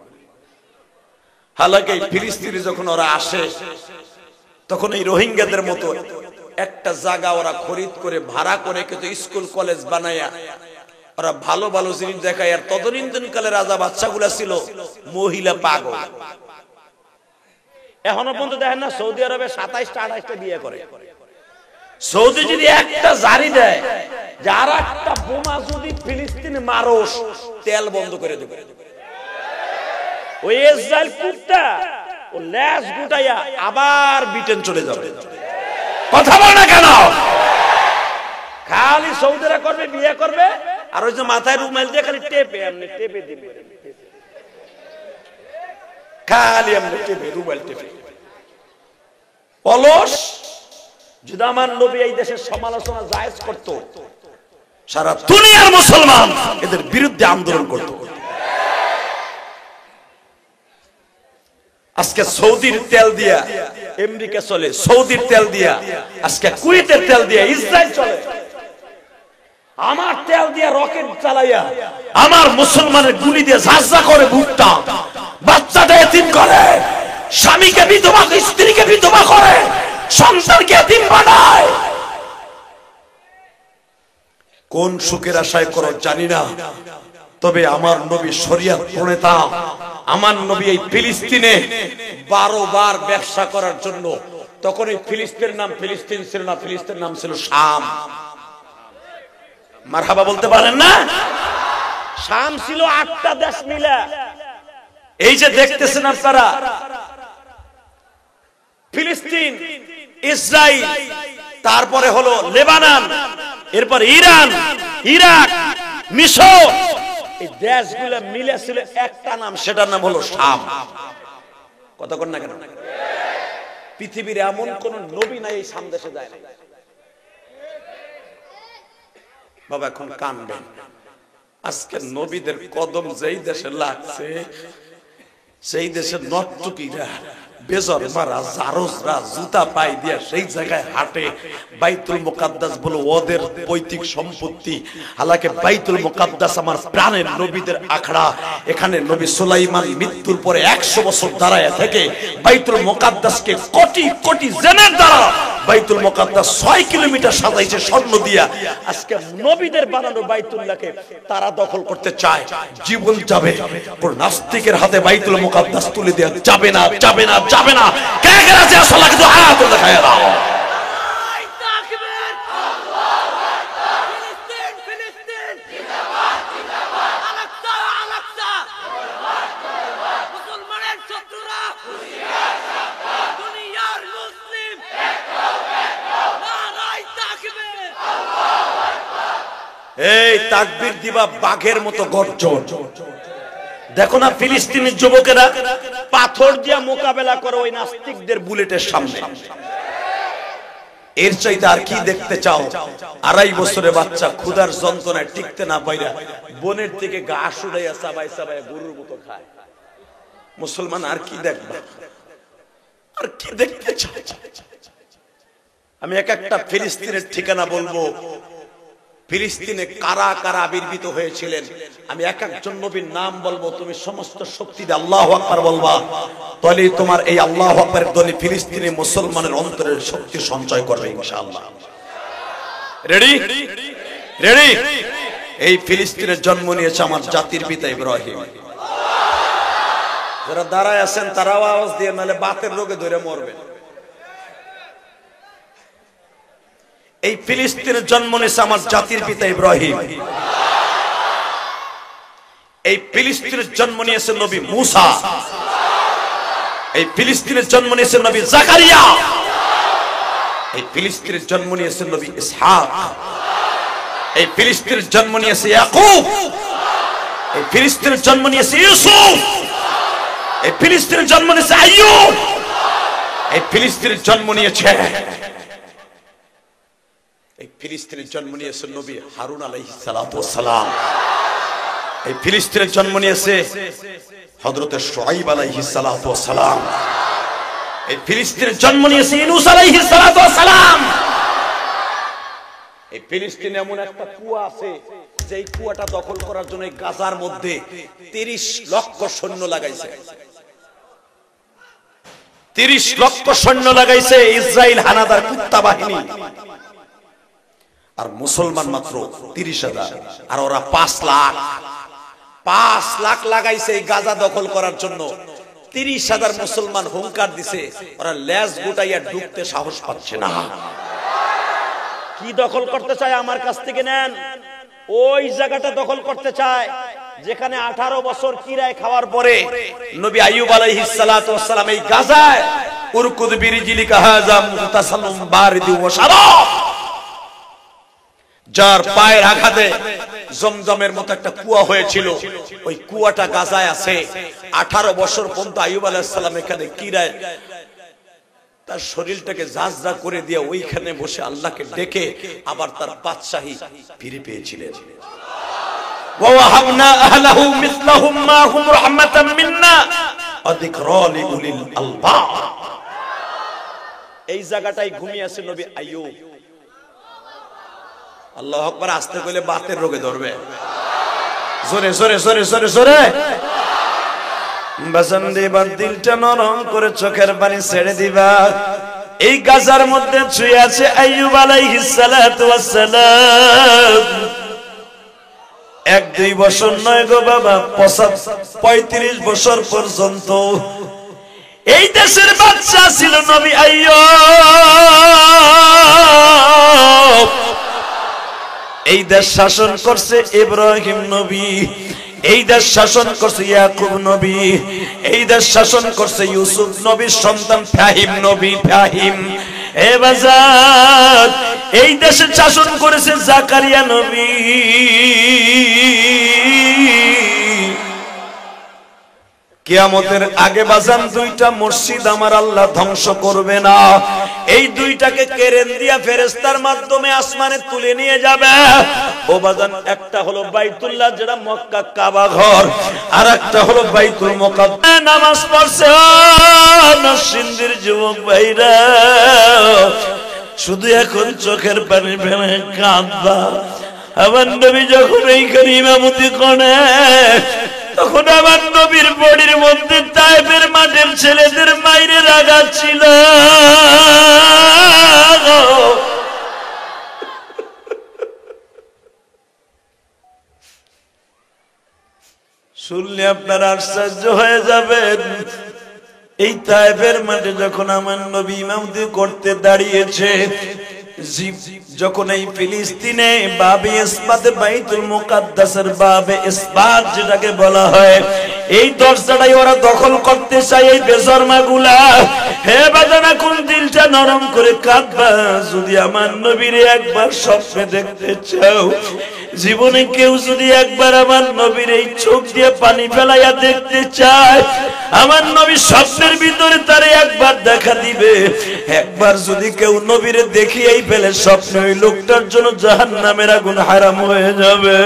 হালাকি ফিলিস্তিনে যখন ওরা আসে তখন এই রোহিঙ্গাদের মতো একটা জায়গা ওরা খরিদ করে ভাড়া করে কিন্তু স্কুল কলেজ বানায়া ওরা ভালো ভালো জিনিস দেখায়। আর তদনীন্তন কালে রাজা বাচ্চাগুলা ছিল মহিলা পাগল। এখনো পর্যন্ত দেখেন না সৌদি আরবে 27টা 28টা বিয়ে করে। সৌদি যদি একটা জারি দেয় যে আর একটা বোমা যদি ফিলিস্তিনে মারোস তেল বন্ধ করে দেবে, ওই ইসরায়েল কুত্তা ও ল্যাস গুটাইয়া আবার ব্রিটেন চলে যাবে। কথা বল না কেন? খালি সৌদিরা করবে, বিয়ে করবে, আর ওই যে মাথায় রুমাল দিয়ে খালি টেপে এমনি টেপে দিবে, খালি এমনি টেপে রুমাল টেপে। অলস। যদি আমার নবী এই দেশের সমালোচনা জায়েজ করত, সারা দুনিয়ার মুসলমান এদের বিরুদ্ধে আন্দোলন করত। আজকে সৌদির তেল দিয়া আমেরিকা চলে, সৌদির তেল দিয়া আজকে কুয়েতের তেল দিয়া ইসরায়েল চলে। আমার তেল দিয়া রকেট চালাইয়া আমার মুসলমানের গুলি দিয়ে ঝাঁঝা করে ভুট্টা, বাচ্চাটা এতিম করে, স্বামীকে বিধবা, স্ত্রীকে বিধবা করে, সন্তানকে এতিম বানায়। কোন সুখের আশায় করো জানি না, তবে আমার নবী শরিয়ত প্রণেতা, আমার নবী এই ফিলিস্তিনে 12 বার ব্যবসা করার জন্য, তখন এই ফিলিস্তিনের নাম ফিলিস্তিন ছিল না, ফিলিস্তিনের নাম ছিল শাম। মারহাবা বলতে পারেন না? শাম ছিল 8টা দেশ মিলে। এই যে দেখতেছেন আপনারা, ফিলিস্তিন, ইসরায়েল, তারপরে হলো লেবানন, এরপর ইরান, ইরাক, মিশর, এই দেশগুলো মিলে ছিল একটা নাম, সেটার নাম হলো শাম। কথা কন না কেন? পৃথিবীর এমন কোন নবী নাই এই শাম দেশে যায় না। বাবা এখন কানবেন, আজকে নবীদের কদম যেই দেশে লাগছে, সেই দেশের নর্তকীরা, বেজর মারা, জারজরা জুতা পাই দিয়া সেই জায়গায় হাঁটে। বাইতুল মুকাদ্দাস বলো ওদের পৈতৃক সম্পত্তি। হালাকে বাইতুল মুকাদ্দাস আমার প্রাণের নবীদের আখড়া। এখানে নবী সুলাইমান মৃত্যুর পরে 100 বছর দাঁড়ায় থেকে বাইতুল মুকাদ্দাসকে কোটি কোটি জেনের দ্বারা বাইতুল মুকাদ্দাস 6 কিলোমিটার সাজাইছে স্বর্ণ দিয়া। আজকে নবীদের বানানো বাইতুল্লাহকে তারা দখল করতে চায়। জীবন যাবে, কোন নাস্তিকের হাতে বাইতুল মুকাদ্দাস তুলে দেওয়া যাবে না, যাবে না, যাবে না। কে কে আছে আসলে কিন্তু হাত দেখায় দাও। এই তাকবীর দিবা বাঘের মতো গর্জন। দেখো না ফিলিস্তিনের যুবকেরা পাথর দিয়া মোকাবেলা করে ওই নাস্তিকদের বুলেটের সামনে। এর চাইতে আর কি দেখতে চাও? 2.5 বছরের বাচ্চা ক্ষুধার যন্ত্রণায় টিকতে না পাইরা বনের থেকে ঘাস উড়াইয়া চাবাই চাবাই গরুর মতো খায়। মুসলমান আর কি দেখবা? আর কি দেখতে চাও? আমি এক একটা ফিলিস্তিনের ঠিকানা বলবো, ফিলিস্তিনে কারা কারা আবির্ভূত হয়েছিলেন, আমি এক একজন নবীর নাম বলবো। তুমি সমস্ত শক্তি দিয়ে আল্লাহু আকবার বলবা, তাহলে তোমার এই আল্লাহু আকবারের ধ্বনি ফিলিস্তিনি মুসলমানের অন্তরের শক্তি সঞ্চয় করবে ইনশাআল্লাহ। রেডি? রেডি? এই ফিলিস্তিনের জন্ম নিয়েছে আমার জাতির পিতা ইব্রাহিম। যারা দাঁড়ায় আছেন তারাও আওয়াজ দিয়ে, নাহলে বাতের রোগে ধরে মরবে। এই ফিলিস্তিনের জন্ম নিয়েছে আমার জাতির পিতা ইব্রাহিম। এই ফিলিস্তিনের জন্ম নিয়েছে নবী মুসা। এই ফিলিস্তিনের জন্ম নিয়েছে নবী জাকারিয়া। এই ফিলিস্তিনের জন্ম নিয়েছে নবী ইসহাক। এই ফিলিস্তিনের জন্ম নিয়েছে ইয়াকুব। এই ফিলিস্তিনের জন্ম নিয়েছে ইউসুফ। এই ফিলিস্তিনের জন্ম নিয়েছে আইয়ুব। এই ফিলিস্তিনের জন্ম নিয়েছে, এই ফিলিস্তিনের জন্ম নিয়েছে নবী হারুন আলাইহিস সালাতু ওয়াস সালাম। এই ফিলিস্তিনের জন্ম নিয়েছে হযরত শুআইব আলাইহিস সালাতু ওয়াস সালাম। এই ফিলিস্তিনের জন্ম নিয়েছে ইউনূস আলাইহিস সালাতু ওয়াস সালাম। এই ফিলিস্তিনে এমন একটা কুয়া আছে, যেই কুয়াটা দখল করার জন্য গাজার মধ্যে 30 লক্ষ সৈন্য লাগাইছে। 30 লক্ষ সৈন্য লাগাইছে ইসরাইল হানাদার কুত্তা বাহিনী, আর মুসলমান মাত্র 30,000, আর ওরা 5 লাখ লাগাইছে এই গাজা দখল করার জন্য। 30,000 মুসলমান হুঙ্কার দিছে, ওরা লেজ গুটাইয়া ঢুকতে সাহস পাচ্ছে না। কি দখল করতে চায়? আমার কাছ থেকে নেন। ওই জায়গাটা দখল করতে চায় যেখানে 18 বছর কিরায় খাওয়ার পরে নবী আইয়ুব আলাইহিস সালাতু ওয়াস সালাম এই গাজায় উরকুদ বিরিজিলিকা হাযা মুতাসাল্লুম বারিদু ওয়া শারাব, যার পায়ের আঘাতে জমজমের মতো একটা কুয়া হয়েছিল, ওই কুয়াটা গাজায় আছে। 18 বছর পর্যন্ত আইয়ুব আলাইহিস সালাম এখানে কিরায় তার শরীরটাকে জাজরা করে দিয়ে ওইখানে বসে আল্লাহকে ডেকে আবার তার বাদশাহী ফিরে পেয়েছিলেন। ওয়া ওয়াহাবনা আহলাহু মিসলাহুম মাহুম রাহমাতাম মিন্না ওয়া যিকরা লিউলিল আলবাব। এই জায়গাটাই ঘুমিয়ে আছে নবী আইয়ুব। আল্লাহু আকবার। আস্তে কইলে বাতের রোগে ধরবে। জোরে জোরে জোরে জোরে জোরে বাজান দিবার, দিলটা নরম করে চোখের পানি ছেড়ে দিবা। এই গাজার মধ্যে শুয়ে আছে আইয়ুব আলাইহিস সালাতু ওয়াস সালাম। 1-2 বছর নয় গো বাবা, 35 বছর পর্যন্ত এই দেশের বাদশা ছিল নবী আইয়ুব। এই দেশ শাসন করছে ইব্রাহিম নবী, এই দেশ শাসন করছে ইয়াকুব নবী, এই দেশ শাসন করছে ইউসুফ নবীর সন্তান ফাহিম নবী। ফাহিম এ বাজার, এই দেশে শাসন করেছে জাকারিয়া নবী। কিয়ামতের আগে বাজান 2টা মসজিদ আমার আল্লাহ ধ্বংস করবে না। এই 2টাকে কেরেন দিয়া ফেরেশতার মাধ্যমে আসমানে তুলে নিয়ে যাবে। ও বাজান, একটা হলো বাইতুল্লাহ যেটা মক্কা কাবা ঘর, আর একটা হলো বাইতুল মুকাদ্দাস। নামাজ পড়ছে নরসিংদীর যুবক ভাইরা, শুধু এখন চোখের পানি ফেলে কাঁদবা। আমার নবী যখন এইখানে ইমামতি করে, তখন আমার নবীর বডির মধ্যে তায়েফের মাঠের ছেলেদের মাইরে আঘাত ছিল। শুনলে আপনারা আশ্চর্য হয়ে যাবেন। এই তায়েফের মাঠে যখন আমার নবী ইমামতি করতে দাঁড়িয়েছে, যখন এই ফিলিস্তিনে বাবে ইসবাত বাইতুল মুকাদ্দাসের বাবে ইসবাত যেটাকে বলা হয়, এই দরজাটাই ওরা দখল করতে চায় এই বেজরমাগুলা। হে বাজানা, কোন দিলটা নরম করে কাঁদবা। যদি আমার নবীর একবার স্বপ্নে দেখতে চাও, জীবনে কেউ যদি একবার আমার নবীর এই চোখ দিয়ে পানি ফেলাইয়া দেখতে চায়, আমার নবী স্বপ্নের ভিতরে তারে একবার দেখা দিবে। একবার যদি কেউ নবীরে দেখিয়েই ফেলে স্বপ্নে, ওই লোকটার জন্য জাহান্নামের আগুন হারাম হয়ে যাবে।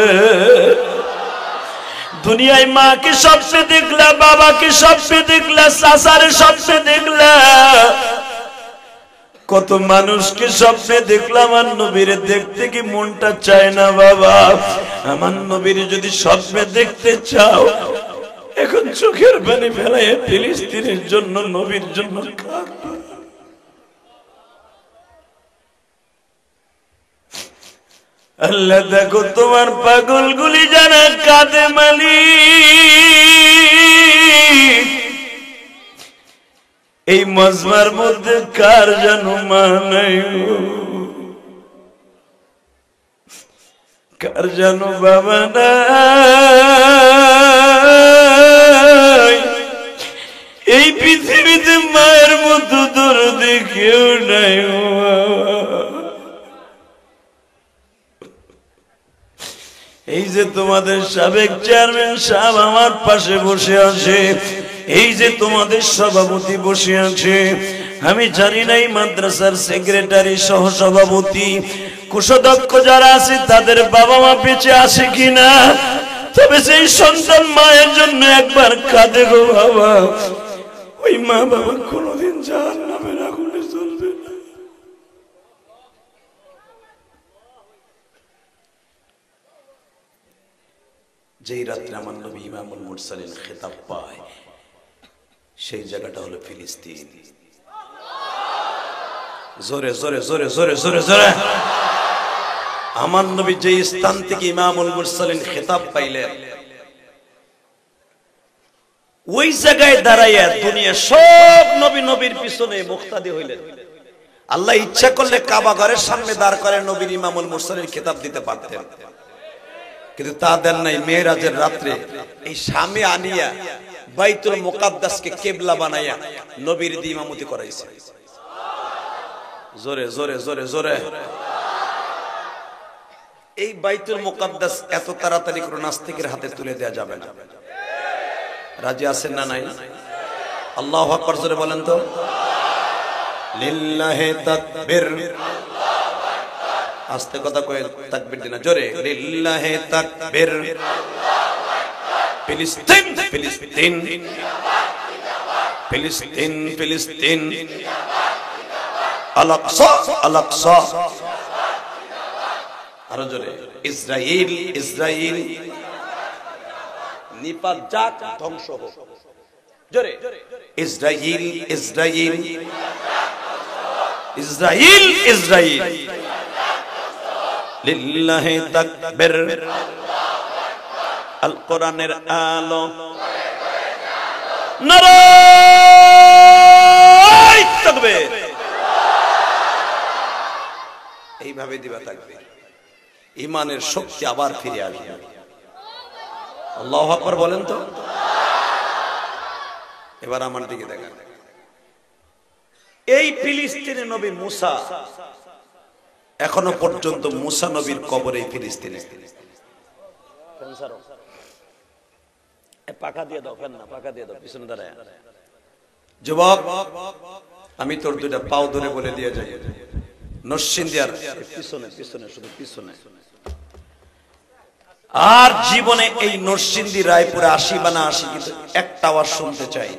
দুনিয়ায় মাকে স্বপ্নে দেখলা, বাবাকে স্বপ্নে দেখলা, চাচারে স্বপ্নে দেখলা, কত মানুষকে স্বপ্নে দেখলাম। আমার নবীরে দেখতে কি মনটা চায় না বাবা? আমার নবীরে যদি স্বপ্নে দেখতে চাও, এখন চোখের পানি ফেলায় ফিলিস্তিনের জন্য, নবীর জন্য কাঁদবা। আল্লাহ দেখো তোমার পাগলগুলি জানা কাঁদে মালিক। এই মজমার মধ্যে কার যেন মা নাই, কার যেন বাবা নাই। এই পৃথিবীতে মায়ের মতো দরদে কেউ নাই। এই যে তোমাদের সাবেক চেয়ারম্যান সাহেব আমার পাশে বসে আছে, এই যে তোমাদের সভাপতি বসে আছে, আমি জানি না এই মাদ্রাসার সেক্রেটারি, সহ সভাপতি, কোষাধ্যক্ষ যারা আছে তাদের বাবা মা বেঁচে আছে কিনা। তবে সেই সন্তান মায়ের জন্য একবার কাঁদে গো বাবা। ওই মা বাবা কোনোদিন জাহান্নামের আগুনে জ্বলবে না। যেই রাত্রে আমার নবী ইমামুল মুরসালিন খেতাব পায়, সেই জায়গাটা হলো ফিলিস্তিন। জোরে জোরে জোরে জোরে জোরে জোরে। আমার নবী যে স্থান থেকে ইমামুল মুরসালিন খেতাব পাইলেন, ওই জায়গায় দাঁড়াইয়া দুনিয়া সব নবী নবীর পিছনে মুক্তাদি হইলেন। আল্লাহ ইচ্ছা করলে কাবা ঘরের সামনে দাঁড় করে নবীর ইমামুল মুরসালিন খেতাব দিতে পারতেন, কিন্তু তা দেন নাই। মেরাজের রাত্রে এই সামনে আনিয়া বাইতুল মুকাদ্দাসকে কিবলা বানাইয়া নবীর দিয়ে ইমামতি করাইছে। জোরে জোরে জোরে জোরে। এই বাইতুল মুকাদ্দাস এত তাড়াতাড়ি কোনো নাস্তিকের হাতে তুলে দেওয়া যাবে না। রাজি আছেন না নাই? আল্লাহু আকবার জোরে বলেন তো। লিল্লাহি তাকবীর। আস্তে কথা কয়, তাকবীর দিনা জোরে। লিল্লাহি তাকবীর। ফিলিস্তিন ফিলিস্তিন ফিলিস্তিন ফিলিস্তিন। আল আকসা আল আকসা। আরো জোরে। ইসরাইল ইসরাইল। নিপাত যাক, ধ্বংস হোক। জোরে। ইসরাইল ইসরাইল ইসরাইল ইসরাইল। লিল্লাহি তাকবীর। আল কোরআনের আলো। নারায়ে তাকবীর। এইভাবে দিবা তাকবীর, ঈমানের শক্তি আবার ফিরে আসবে। আল্লাহু আকবার বলেন তো। এবার আমার দিকে দেখেন। এই ফিলিস্তিনে নবী মুসা, এখনো পর্যন্ত মুসা নবীর কবর এই ফিলিস্তিনে। পাকা দিয়ে দাও, ফেন না, পাকা দিয়ে দাও, পিছনে দাঁড়ায়। যুবক, আমি তোর দুইটা পাও ধরে বলে দিয়ে যাই, নরসিংদীর পিছনে পিছনে, শুধু পিছনে। আর জীবনে এই নরসিংদী রায়পুরে আসি বা না আসি, কিন্তু একটা আওয়াজ শুনতে চাই।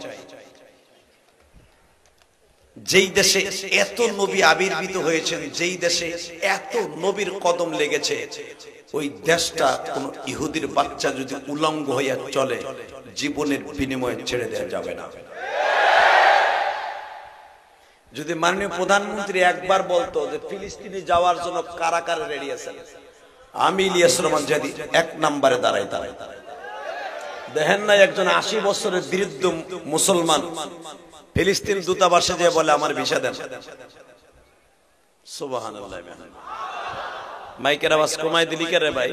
যেই দেশে এত নবী আবির্ভূত হয়েছেন, যেই দেশে এত নবীর কদম লেগেছে, ওই দেশটা কোন ইহুদির বাচ্চা যদি উলঙ্গ হইয়া চলে, জীবনের বিনিময়ে ছেড়ে দেওয়া যাবে না। যদি মাননীয় প্রধানমন্ত্রী একবার বলতো যে ফিলিস্তিনে যাওয়ার জন্য কারা কারা রেডি আছেন, আমি ইলিয়াস রহমান জাদি এক নম্বরে দাঁড়াই। দেখেন না, একজন 80 বছরের বৃদ্ধ মুসলমান ফিলিস্তিন দূতাবাসে যে বলে আমার ভিসা দেন। সুবহানাল্লাহ। মাইকের আওয়াজ কমাই দিলি কে রে ভাই?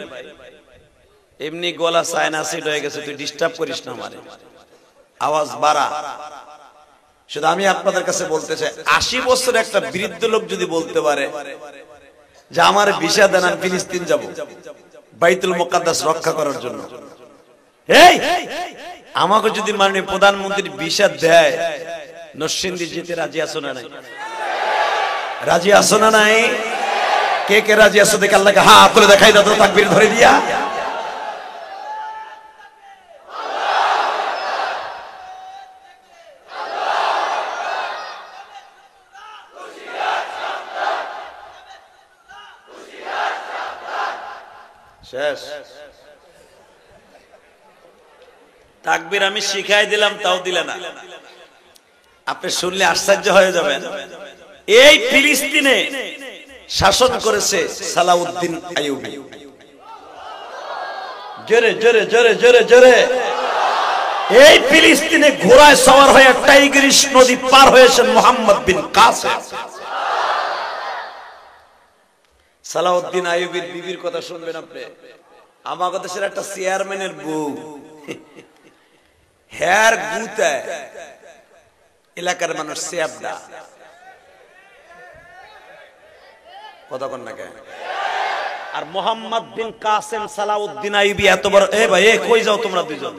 এমনি গলা সাইনাসিড হয়ে গেছে, তুই ডিস্টার্ব করিস না আমারে, আওয়াজ বাড়া। শুধু আমি আপনাদের কাছে বলতে চাই, 80 বছরের একটা বৃদ্ধ লোক যদি বলতে পারে যে আমার ভিসা দেন, আমি ফিলিস্তিন যাব বাইতুল মুকাদ্দাস রক্ষা করার জন্য, এই আমাকে যদি মাননীয় প্রধানমন্ত্রী ভিসা দেয়, নরসিংদী যেতে রাজি আছো না নাই? রাজি আছো না নাই? কে কে রাজি আছো দেখে আল্লাহকে হাত তুলে দেখাই দাও তো, তাকবীর ধরে দিয়া। শেষ। তাকবীর আমি শিখাই দিলাম, তাও দিলে না। আপনি শুনলে আশ্চর্য হয়ে যাবেন। এই ফিলিস্তিনে শাসন করেছে সালাউদ্দিন আইয়ুবী। জোরে জোরে জোরে জোরে জোরে। এই ফিলিস্তিনে ঘোড়ায় সওয়ার হয়ে টাইগ্রিস নদী পার হয়েছেন মুহাম্মদ বিন কাসেম। সালাউদ্দিন আইয়ুবীর বিবির কথা শুনবেন আপনি। আমাদের দেশের একটা চেয়ারম্যানের বউ, হেয়ার গুতে এলাকার মানুষ সেবদা কথা কন না কে। আর মুহাম্মদ বিন কাসেম সালাউদ্দিন আইয়ুবী এত বড়। এ ভাই, এ কই যাও তোমরা দুইজন?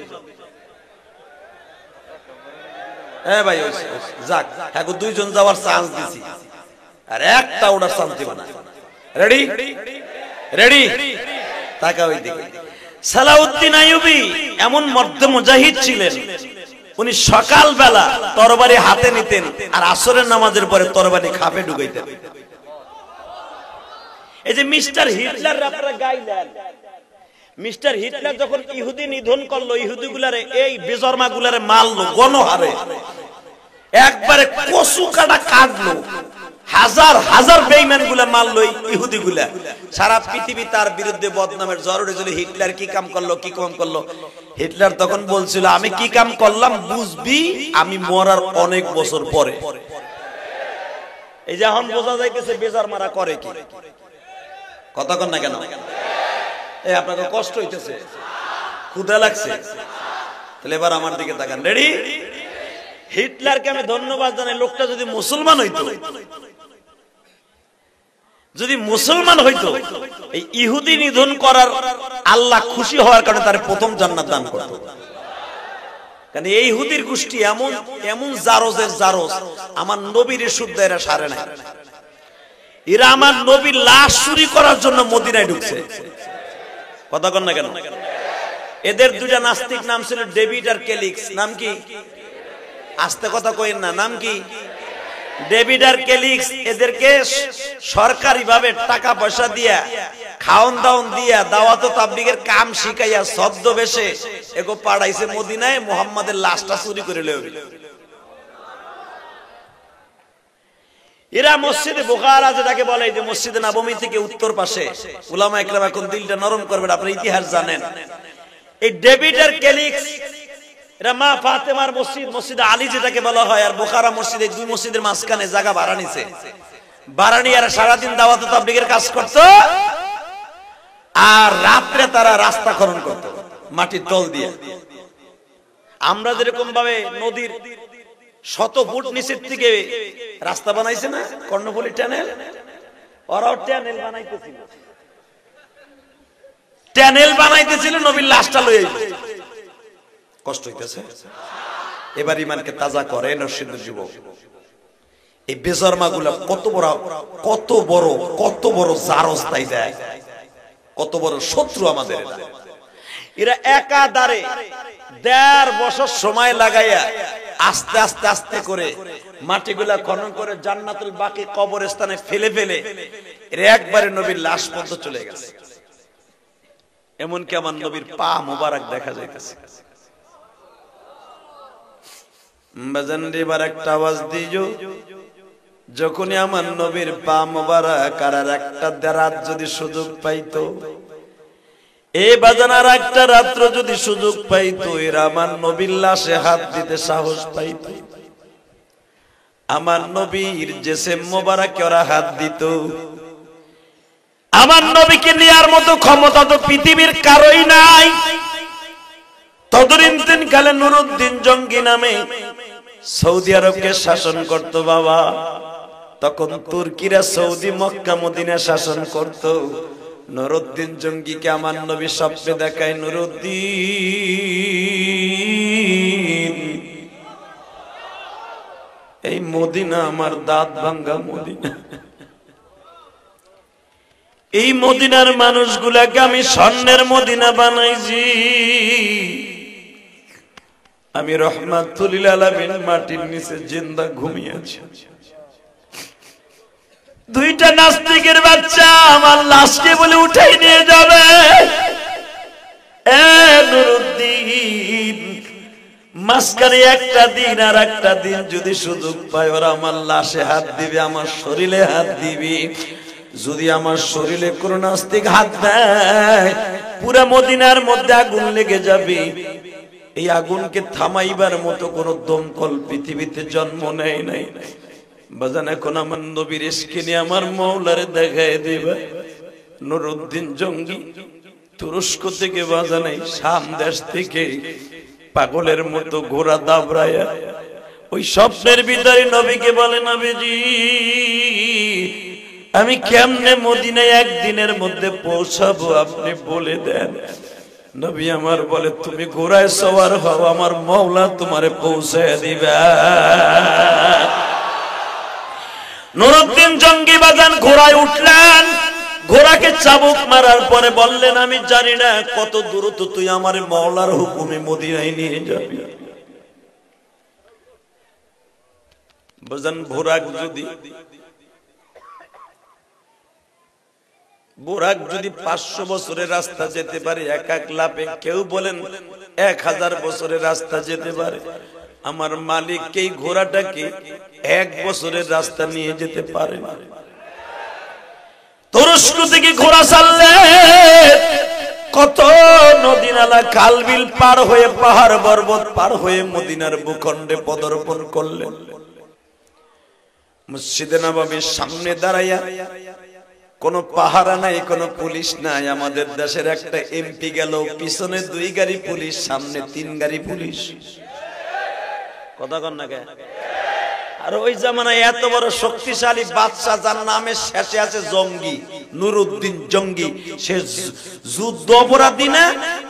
এ ভাই যাক, হ্যাঁ দুইজন যাওয়ার চান্স দিছি, আর একটা ওটার চান্স দিব না। রেডি রেডি, তাকা ওই দিকে। সালাউদ্দিন আইয়ুবী এমন মর্দ মুজাহিদ ছিলেন, উনি সকালবেলা তরবারি হাতে নিতেন, আর আসরের নামাজের পরে তরবারি খাপে ঢুকাইতেন। এই যে মিস্টার হিটলার আপনারা গাইলেন, মিস্টার হিটলার যখন ইহুদি নিধন করলো, ইহুদিগুলারে এই বেজরমাগুলারে মারলো গণহারে, একবারে কচু কাটা কাটলো, হাজার হাজার বেঈমানগুলা মারলো ইহুদিগুলা। সারা পৃথিবী তার বিরুদ্ধে বদনামের ঝড় উঠেছিল। হিটলার কি কাম করলো, কি কাম করলো? হিটলার তখন বলছিল, আমি কি কাম করলাম বুঝবি আমি মরার অনেক বছর পরে। এই যে এখন বোঝা যাইতেছে বেজার মারা করে কি, কথা কন না কেন? এই আপনাদের কষ্ট হইতেছে, ক্ষুধা লাগছে, তাহলে এবার আমার দিকে তাকান। রেডি? হিটলারকে আমি ধন্যবাদ জানাই, লোকটা যদি মুসলমান হইতো, যদি মুসলমান হইতো, এই ইহুদি নিধন করার আল্লাহ খুশি হওয়ার কারণে তার প্রথম জান্নাত দান করত। কারণ এই ইহুদির গোষ্ঠী এমন এমন জারজের জারজ, আমার নবীর শুদ্ধ এরা সারে না। এরা আমার নবীর লাশ চুরি করার জন্য মদিনায় ঢুকছে, কথা কন না কেন? এদের দুটা নাস্তিক নাম ছিল ডেভিড আর কেলিক্স। নাম কি? আস্তে কথা কইেন না, নাম কি? ডেভিড আর কেলিক্স। এদেরকে সরকারি ভাবে টাকা পয়সা দিয়া, খাওন দাওন দিয়া, দাওয়াত ও তাবলীগের কাম শিখাইয়া ছদ্মবেশে এগো পাঠাইছে মদিনায় মুহাম্মাদের লাশটা চুরি করে লইবে। এরা মসজিদে বুখারা যেটাকে বলে, যে মসজিদে নববী থেকে উত্তর পাশে, উলামা ইকরাম এখন দিলটা নরম করবেন, আপনারা ইতিহাস জানেন। এই ডেভিড আর কেলিক্স এরা মা ফাতেমার মসজিদ, মসজিদে আলী যেটাকে বলা হয়, আর বুখারা মসজিদ, এই দুই মসজিদের মাঝখানে জায়গা ভাড়া নিছে। ভাড়া নিয়ে আর সারাদিন দাওয়াত ও তাবলীগের কাজ করত, আর রাত্রে তারা রাস্তা খনন করত মাটির তল দিয়ে। আমরা যেরকম ভাবে নদীর 100 ফুট নিচের থেকে রাস্তা বানাইছে না, কর্ণফুলী টানেল, ওরাও টানেল বানাইতেছিল, টানেল বানাইতেছিল নবীর লাশটা লইয়া। কষ্ট হইতেছে? এবার ইমানকে তাজা করে নরসিংদীর যুবক। এই বেজরমাগুলা কত বড় কত বড় কত বড় জারস্তায় যায়, কত বড় শত্রু আমাদের। এরা একাধারে 1.5 বছর সময় লাগাইয়া আস্তে আস্তে আস্তে করে মাটিগুলা খনন করে জান্নাতুল বাকি কবরস্থানে ফেলে ফেলে এর একবারে নবীর লাশ পর্যন্ত চলে গেছে। এমনকি আমার নবীর পা মোবারক দেখা যাইতেছে। বাজানরে এবার একটা আওয়াজ দিও, যখনই আমার নবীর পা মোবারক আর একটা রাত যদি সুযোগ পাইতো, এই বাজান আর একটা রাত্র যদি সুযোগ পাইতো, এরা আমার নবীর লাশে হাত দিতে সাহস পাইতো। আমার নবীর জিসিম মোবারকে ওরা হাত দিত। আমার নবীকে নেয়ার মতো ক্ষমতা তো পৃথিবীর কারোই নাই। তদরিন কালে নুরুদ্দিন জঙ্গি নামে সৌদি আরবকে শাসন করত বাবা। তখন তুর্কিরা সৌদি মক্কা মদিনা শাসন করত। নুরুদ্দিন জঙ্গিকে আমার নবী স্বপ্নে দেখায়, নুরুদ্দিন এই মদিনা আমার দাঁত ভাঙ্গা মদিনা, এই মদিনার মানুষগুলাকে আমি স্বর্ণের মদিনা বানাইছি। আমি রহমাতুল লিল আলামিন মাটির নিচে জিন্দা ঘুমিয়ে আছি। দুইটা নাস্তিকের বাচ্চা আমার লাশকে বলে উঠাই নিয়ে যাবে। এ নুরুদ্দিন, মাঝখানে একটা দিন আর একটা দিন যদি সুযোগ পায়, ওরা আমার লাশে হাত দিবে, আমার শরীরে হাত দিবি। যদি আমার শরীরে কোন নাস্তিক হাত দেয়, পুরা মদিনার মধ্যে আগুন লেগে যাবে। এই আগুনকে থামাইবার মতো কোন দমকল পৃথিবীতে জন্ম নেয় নাই। বাজান এখন আমার নবীর ইশকে নিয়ে আমার মাওলারে দেখায় দিবা। নুরুদ্দিন জঙ্গি তুরস্ক থেকে বাজান, এই শাম দেশ থেকে পাগলের মতো ঘোড়া দাবড়ায়া ওই স্বপ্নের ভিতরে নবীকে বলে, নবীজি আমি কেমনে মদিনায় একদিনের মধ্যে পৌঁছাবো আপনি বলে দেন। নবী আমার বলে, তুমি ঘোড়ায় সওয়ার হও, আমার মাওলা তোমারে পৌঁছায় দিবে। নুরুদ্দিন জঙ্গি বাজান ঘোড়ায় উঠলেন। ঘোড়াকে চাবুক মারার পরে বললেন, আমি জানি না কত দূরত্ব তুই আমার মাওলার হুকুমে মদিনায় নিয়ে যাবি। বাজান ঘোড়া যদি বুরাক যদি 500 বছরের রাস্তা যেতে পারে এক এক লাফে, কেউ বলেন 1000 বছরের রাস্তা যেতে পারে, আমার মালিক এই ঘোড়াটাকে 1 বছরের রাস্তা নিয়ে যেতে পারে না। তুরস্ক থেকে ঘোড়া চাললে কত নদী নালা খাল বিল পার হয়ে পাহাড় পর্বত পার হয়ে মদিনার ভূখণ্ডে পদার্পণ করলেন। মসজিদে নববীর সামনে দাঁড়াইয়া, কোন পাহারা নাই, কোন পুলিশ নাই। আমাদের দেশের একটা এমপি গেল, পিছনে 2 গাড়ি পুলিশ, সামনে 3 গাড়ি পুলিশ। কথা কন না কে? আর ওই জামানায় এত বড় শক্তিশালী বাদশাহ, যার নামের শেষে আছে জঙ্গি, নুরুদ্দিন জঙ্গি। সে যুদ্ধ অপরাধী না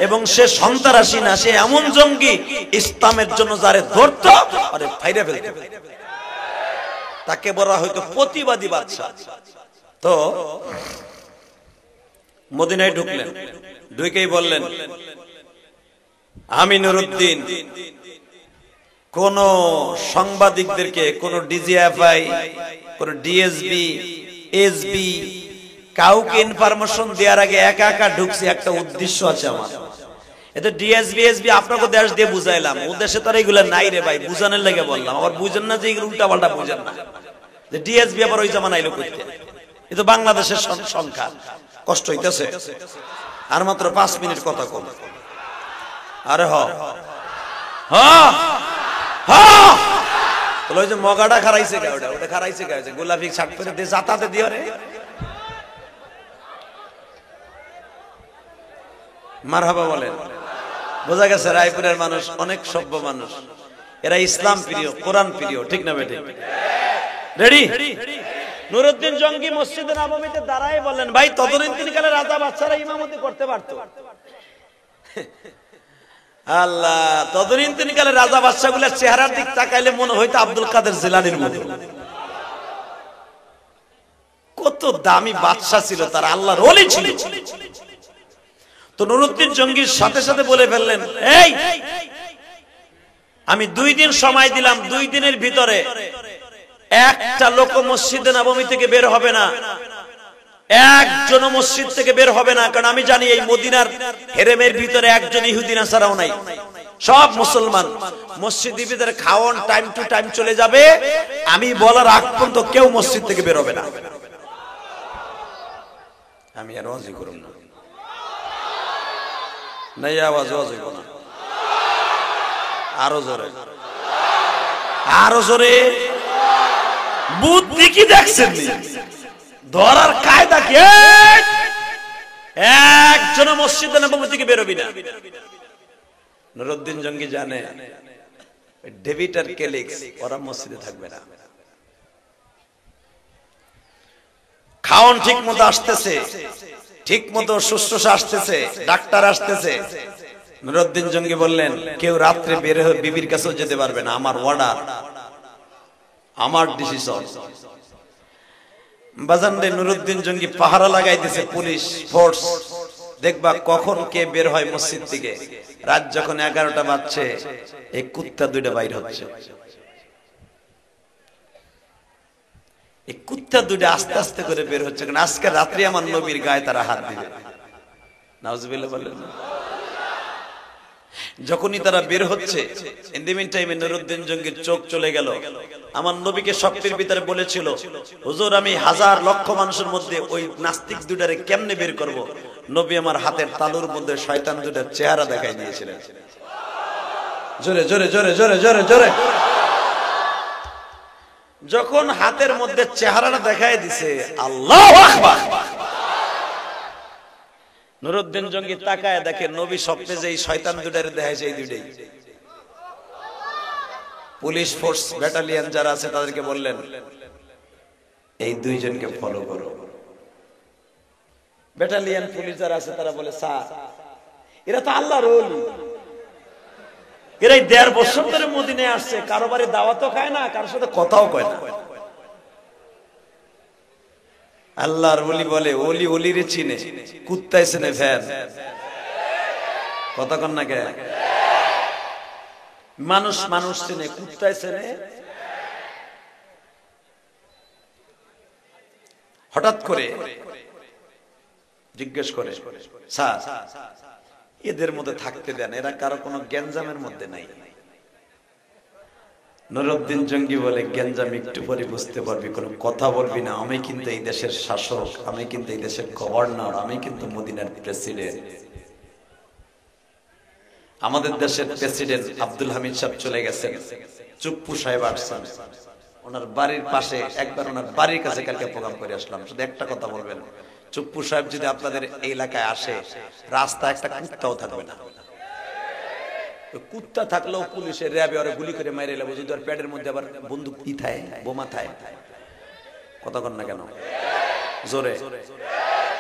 এবং সে সন্ত্রাসী না, সে এমন জঙ্গি ইসলামের জন্য যারে ধরতো আরে ফাইরে ফেলতো, তাকে বলা হয়তো প্রতিবাদী বাদশাহ। তো মদিনায় ঢুকলেন, ঢুকেই বললেন আমি নুরুদ্দিন কোন সাংবাদিকদেরকে, কোন ডিজিএফআই, কোন ডিএসবি, এসবি, কাউকে ইনফরমেশন দেওয়ার আগে একা একা ঢুকছি, একটা উদ্দেশ্য আছে আমার। এটা ডিএসবি এসবি আপনাকে দেশ দিয়ে বুঝাইলাম, ও দেশে তো এগুলো নাই রে ভাই, বুঝানোর লেগে বললাম। আবার বুঝেন না যে এগুলো উল্টা পাল্টা বুঝেন না, যে ডিএসবি আবার ওই জামানা আইলো করতে। এটা বাংলাদেশের সংখ্যা, কষ্ট হইতেছে। আর মাত্র 5 মিনিট কথা কম। আরে ওই যে মগাটা খারাইছে কে? ওটা খারাইছে কে? গোলাপি শার্ট পরে দিয়ে যাতাতে দিও রে। মারহাবা বলেন। বোঝা গেছে রায়পুরের মানুষ অনেক সভ্য মানুষ, এরা ইসলাম প্রিয়, কোরআন প্রিয়, ঠিক না বেঠিক? রেডি? নুরুদ্দিন জঙ্গি মসজিদে নববীতে দাঁড়ায় বলেন, ভাই তদানীন্তনকালে রাজা বাদশারা ইমামতি করতে পারতো। আল্লাহ, তদানীন্তনকালে রাজা বাদশাগুলোর চেহারার দিক তাকাইলে মনে হইতো আব্দুল কাদের জিলানীর মতো। কত দামি বাদশা ছিল তারা, আল্লাহর ওলি ছিল। তো নুরুদ্দিন জঙ্গির সাথে সাথে বলে ফেললেন, এই আমি 2 দিন সময় দিলাম, 2 দিনের ভিতরে একটা লোক মসজিদে নববী থেকে বের হবে না, একজন মসজিদ থেকে বের হবে না। কারণ আমি জানি এই মদিনার হেরেমের ভিতরে একজন ইহুদি নাসারাও নাই, সব মুসলমান। মসজিদের ভিতরে খাওয়ান টাইম টু টাইম চলে যাবে, আমি বলার আগ পর্যন্ত কেউ মসজিদ থেকে বের হবে না। আমি আর ওয়াজি করব না, নাই আওয়াজ ওয়াজি করব না, আরো জোরে, আরো জোরে। বুদ্ধি কি দেখছেন? ধরার কায়দা কি? একজন মসজিদে নববী থেকে বেরোবি না। নুরুদ্দিন জঙ্গি জানে ডেভিড আর কেলিক্স ওরা মসজিদে থাকবে না। খাওন ঠিক মতো আসতেছে, ঠিক মতো শুশ্রূষা আসতেছে, ডাক্তার আসতেছে। নুরুদ্দিন জঙ্গি বললেন, কেউ রাত্রে বের হয়ে বিবির কাছেও যেতে পারবে না, আমার অর্ডার, আমার ডিসিশন। বাজানরে নুরুদ্দিন জঙ্গি পাহারা লাগাই দিয়েছে, পুলিশ ফোর্স, দেখবা কখন কে বের হয় মসজিদ থেকে। রাত যখন 11টা বাজছে, এই কুত্তা 2টা বাইর হচ্ছে। এই কুত্তা 2টা আস্তে আস্তে করে বের হচ্ছে, কারণ আজকে রাত্রে আমার নবীর গায়ে তারা হাত দিবে। নাউজুবিল্লাহ বলেন। যখনই তারা বের হচ্ছে, ইন দি মিন টাইমে নুরুদ্দিন জঙ্গির চোখ চলে গেল। আমার নবীকে শক্তির ভিতরে বলেছিল, হুজুর আমি 1000 লক্ষ মানুষের মধ্যে ওই নাস্তিক 2টারে কেমনে বের করব? নবী আমার হাতের তালুর মধ্যে শয়তান 2টার চেহারা দেখাই দিয়েছিলেন। জোরে জোরে জোরে জোরে জোরে জোরে। যখন হাতের মধ্যে চেহারাটা দেখাই দিছে, আল্লাহু আকবার। নুরুদ্দিন জঙ্গি তাকায় দেখে নবী স্বপ্নে যে শয়তান 2টারে দেখায়, সেই 2টাই। পুলিশ ফোর্স ব্যাটালিয়ন যারা আছে তাদেরকে বললেন, এই 2 জনকে ফলো করো। ব্যাটালিয়ন পুলিশ যারা আছে তারা বলে, স্যার এরা তো আল্লাহর ওলি, এরাই 1.5 বছর ধরে মদিনায় আসছে, কারো বাড়ি দাওয়াতও খায় না, কারোর সাথে কথাও কয় না। আল্লাহর ওলি বলে, ওলি ওলিরে চিনে, কুত্তায় চিনে ফ্যান। কথা কন না কে? মানুষ মানুষ চিনে, কুত্তায় চিনে। হঠাৎ করে জিজ্ঞেস করে, স্যার এদের মধ্যে থাকতে দেন, এরা কারো কোনো গ্যাঞ্জামের মধ্যে নাই। নুরউদ্দিন জঙ্গি বলে, গ্যাঞ্জাম একটু পরে বুঝতে পারবি, কোনো কথা বলবি না, আমি কিন্তু এই দেশের শাসক, আমি কিন্তু এই দেশের গভর্নর, আমি কিন্তু মদিনার প্রেসিডেন্ট। আমাদের দেশের প্রেসিডেন্ট আব্দুল হামিদ সাহেব চলে গেছেন, চুপ্পু সাহেব আসছেন, ওনার বাড়ির পাশে, একবার ওনার বাড়ির কাছে কালকে প্রোগ্রাম করে আসলাম। শুধু একটা কথা বলবেন, চুপ্পু সাহেব যদি আপনাদের এই এলাকায় আসে, রাস্তা একটা কুত্তাও থাকবে না। কুত্তা থাকলেও পুলিশের র্যাবে ওরা গুলি করে মাইরে এলে, যদি ওর পেটের মধ্যে আবার বন্দুক কি থাকে, বোমা থাকে, কথা কন না কেন জোরে?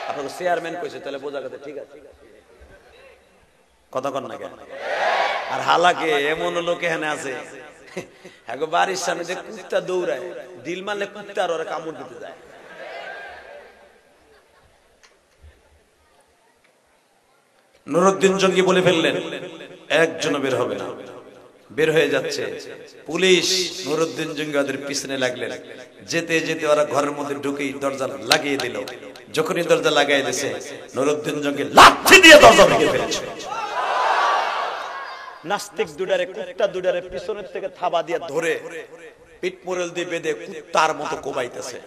আপনাকে চেয়ারম্যান কইছে, তাহলে বোঝা গেছে, ঠিক আছে, কথা কন না কেন? আর হালাকে এমন লোক এখানে আছে, বাড়ির সামনে যে কুত্তা দৌড়ায়, দিল মারলে কুত্তা আর ওরা কামড় দিতে যায়। নুরউদ্দিন জঙ্গি বলে ফেললেন, একজনও বের হবে না। বের হয়ে যাচ্ছে পুলিশ, নুরউদ্দিন জঙ্গি ওদের পিছনে লাগলেন। যেতে যেতে ওরা ঘরের মধ্যে ঢুকেই দরজা লাগিয়ে দিল। যখনই দরজা লাগাই দিয়েছে, নুরউদ্দিন জঙ্গি লাঠি দিয়ে দরজা ভেঙে ফেলেছে। নাস্তিক দুডারে, কুত্তা দুডারে পিছনের থেকে থাবা দিয়ে ধরে পিঠ মোড়েল দিয়ে বেঁধে কুত্তার মতো কোবাইতেছে।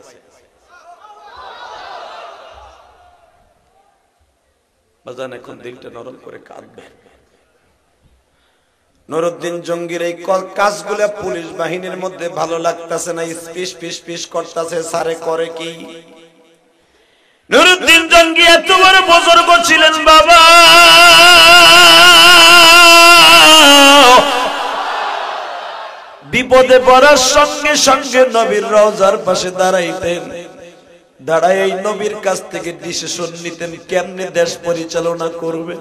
বাজান এখন দিলটা নরম করে কাঁদবে। নুরউদ্দিন জঙ্গির এই কাজগুলো পুলিশ বাহিনীর মধ্যে ভালো লাগতেছে না, স্পিস পিস পিস করতেছে। সারে করে কি? নুরউদ্দিন জঙ্গি এত বড় বুজুর্গ ছিলেন বাবা, বিপদে পড়ার সঙ্গে সঙ্গে নবীর রওজার পাশে দাঁড়াইতেন, দাঁড়ায় এই নবীর কাছ থেকে ডিসিশন নিতেন কেমনে দেশ পরিচালনা করবে।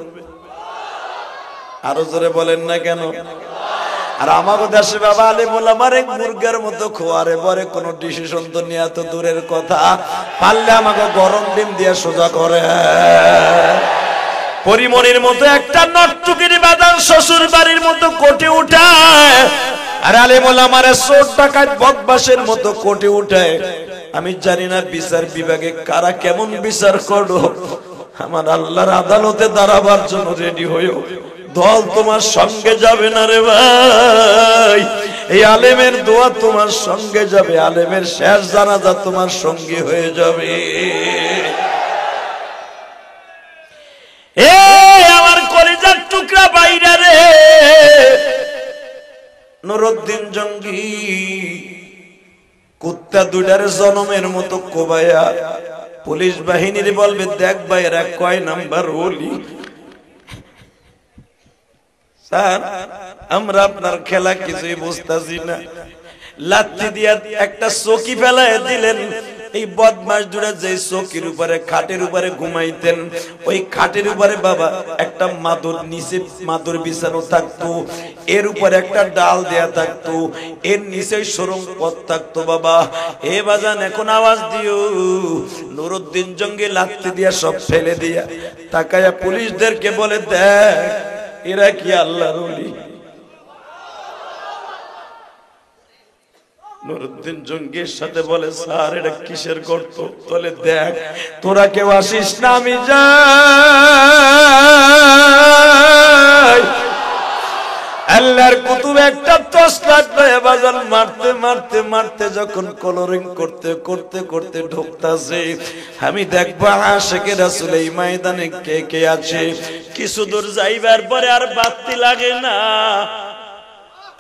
আরো জোরে বলেন না কেন? আর আমাদের দেশে বাবা আলেম ওলামার এক মুরগার মতো খোয়ারে বরে কোন ডিসিশন তো নেওয়া তো দূরের কথা, পারলে আমাকে গরম ডিম দিয়ে সোজা করে। পরিমণির মতো একটা নটটুকির বাদান শ্বশুর বাড়ির মতো কোটে উঠায়, আর আলেম ওলামার চোর ডাকাত বদমাশের মতো কোটে উঠায়। আমি জানি না বিচার বিভাগে কারা কেমন বিচার করো, আমার আল্লাহর আদালতে দাঁড়াবার জন্য রেডি হইও। দল তোমার সঙ্গে যাবে না রে ভাই, এই আলেমের দোয়া তোমার সঙ্গে যাবে, আলেমের শেষ জানাজা তোমার সঙ্গী হয়ে যাবে। আমার কলিজার টুকরা বাইরা রে, নুরউদ্দিন জঙ্গি কুত্তা দুটার জনমের মতো কোবায়া পুলিশ বাহিনীর বলবে, দেখ ভাইরা কয় নাম্বার ওলি। স্যার আমরা আপনার খেলা কিছুই বুঝতেছি না। লাঠি দিয়া একটা চৌকি ফেলায় দিলেন। এই বদমাস দুরা যে চৌকির উপরে খাটের উপরে ঘুমাইতেন, ওই খাটের উপরে বাবা একটা মাদুর, নিচে মাদুর বিছানো থাকতো, এর উপরে একটা ডাল দেয়া থাকতো, এর নিচে সরম পথ থাকতো। বাবা এ বাজান এখন আওয়াজ দিও। নুরউদ্দিন জঙ্গি লাঠি দিয়া সব ফেলে দিয়া তাকায়া পুলিশদেরকে বলে, দেখ এরা কি আল্লাহর ওলি। নুরউদ্দিন জঙ্গির সাথে বলে, স্যার এটা কিসের গর্ত? বলে, দেখ তোরা কেউ আসিস না, আমি যাই। আল্লাহর কুতুব একটা তসলাট লয়ে বাজান মারতে মারতে মারতে যখন কলরিং করতে করতে করতে ঢুকতাছে, আমি দেখবা আশিকে রাসূল এই ময়দানে কে কে আছে। কিছু দূর যাইবার পরে আর বাতি লাগে না,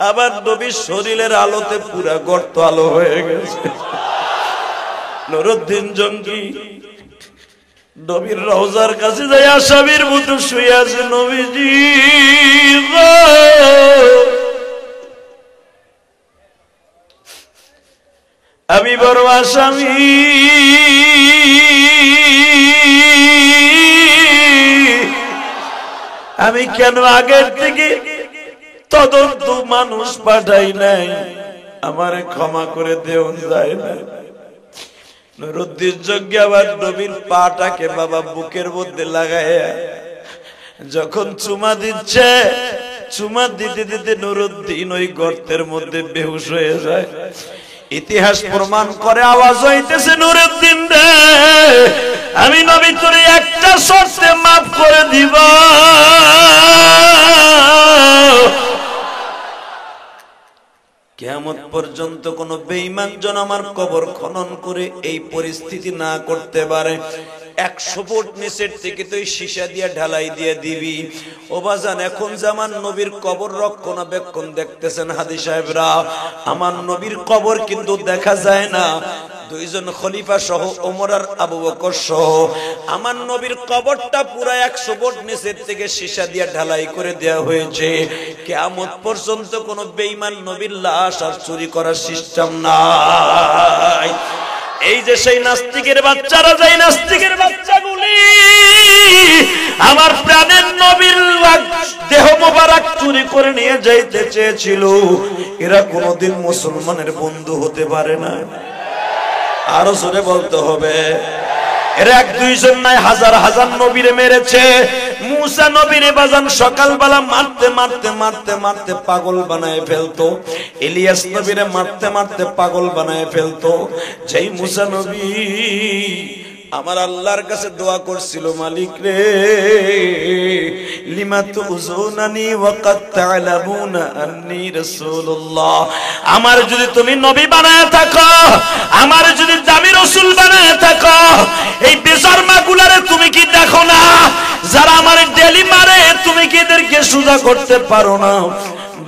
আবার নবীর শরীরের আলোতে পুরা গর্ত আলো হয়ে গেছে। নুরউদ্দিন জঙ্গি নবীর রওজার কাছে যায় আসামির মতো শুয়ে আছে। নবীজি আমি বড় আসামি, আমি কেন আগের থেকে তদন্ত মানুষ পাঠাই নাই, আমারে ক্ষমা করে দেওয়া যায় না। নুরউদ্দিন জঙ্গি আবার নবীর পাটাকে বাবা বুকের মধ্যে লাগাইয়া যখন চুমা দিচ্ছে, চুমা দিতে দিতে নুরউদ্দিন ওই গর্তের মধ্যে বেহুশ হয়ে যায়। ইতিহাস প্রমাণ করে, আওয়াজ হইতেছে, নুরউদ্দিন রে আমি নবী তোরে একটা শর্তে মাফ করে দিব, কিয়ামত পর্যন্ত কোন বেঈমান যেন আমার কবর খনন করে এই পরিস্থিতি না করতে পারে। 100 ফুট নিচের থেকে তুই সীসা দিয়ে ঢালাই দিয়ে দিবি। ও বাজান, এখন যে আমার নবীর কবর রক্ষণাবেক্ষণ দেখতেছেন হাদি সাহেবরা, আমার নবীর কবর কিন্তু দেখা যায় না। দুইজন খলিফা সহ ওমর আর আবু বকর সহ আমার নবীর কবরটা পুরো 100 ফুট নিচের থেকে সীসা দিয়ে ঢালাই করে দেওয়া হয়েছে। কিয়ামত পর্যন্ত কোন বেঈমান নবীর লাশ আর চুরি করার সিস্টেম নাই। এই যে সেই নাস্তিকের বাচ্চারা, যাই নাস্তিকের বাচ্চাগুলি আমার প্রাণের নবীর দেহ মোবারক চুরি করে নিয়ে যাইতে চেয়েছিল, এরা কোনোদিন মুসলমানের বন্ধু হতে পারে না। আরো জোরে বলতে হবে। এরা এক দুইজন নাই, হাজার হাজার নবীরে মেরেছে। মুসা নবীরে বাজান সকালবেলা মারতে মারতে মারতে মারতে পাগল বানায় ফেলতো। ইলিয়াস নবীরে মারতে মারতে পাগল বানায় ফেলতো। যেই মুসা নবী আমার আল্লাহর কাছে দোয়া করছিল, মালিক রে লিমা তুযুনানি ওয়া কাদ তা'লামুনা আন্নী রাসূলুল্লাহ, আমার যদি তুমি নবী বানায় থাকো, আমার যদি দামি রাসূল বানায় থাকো, এই বেশরমাগুলারে তুমি কি দেখো না যারা আমার ডেলি মারে, তুমি কি এদেরকে সুজা করতে পারো না?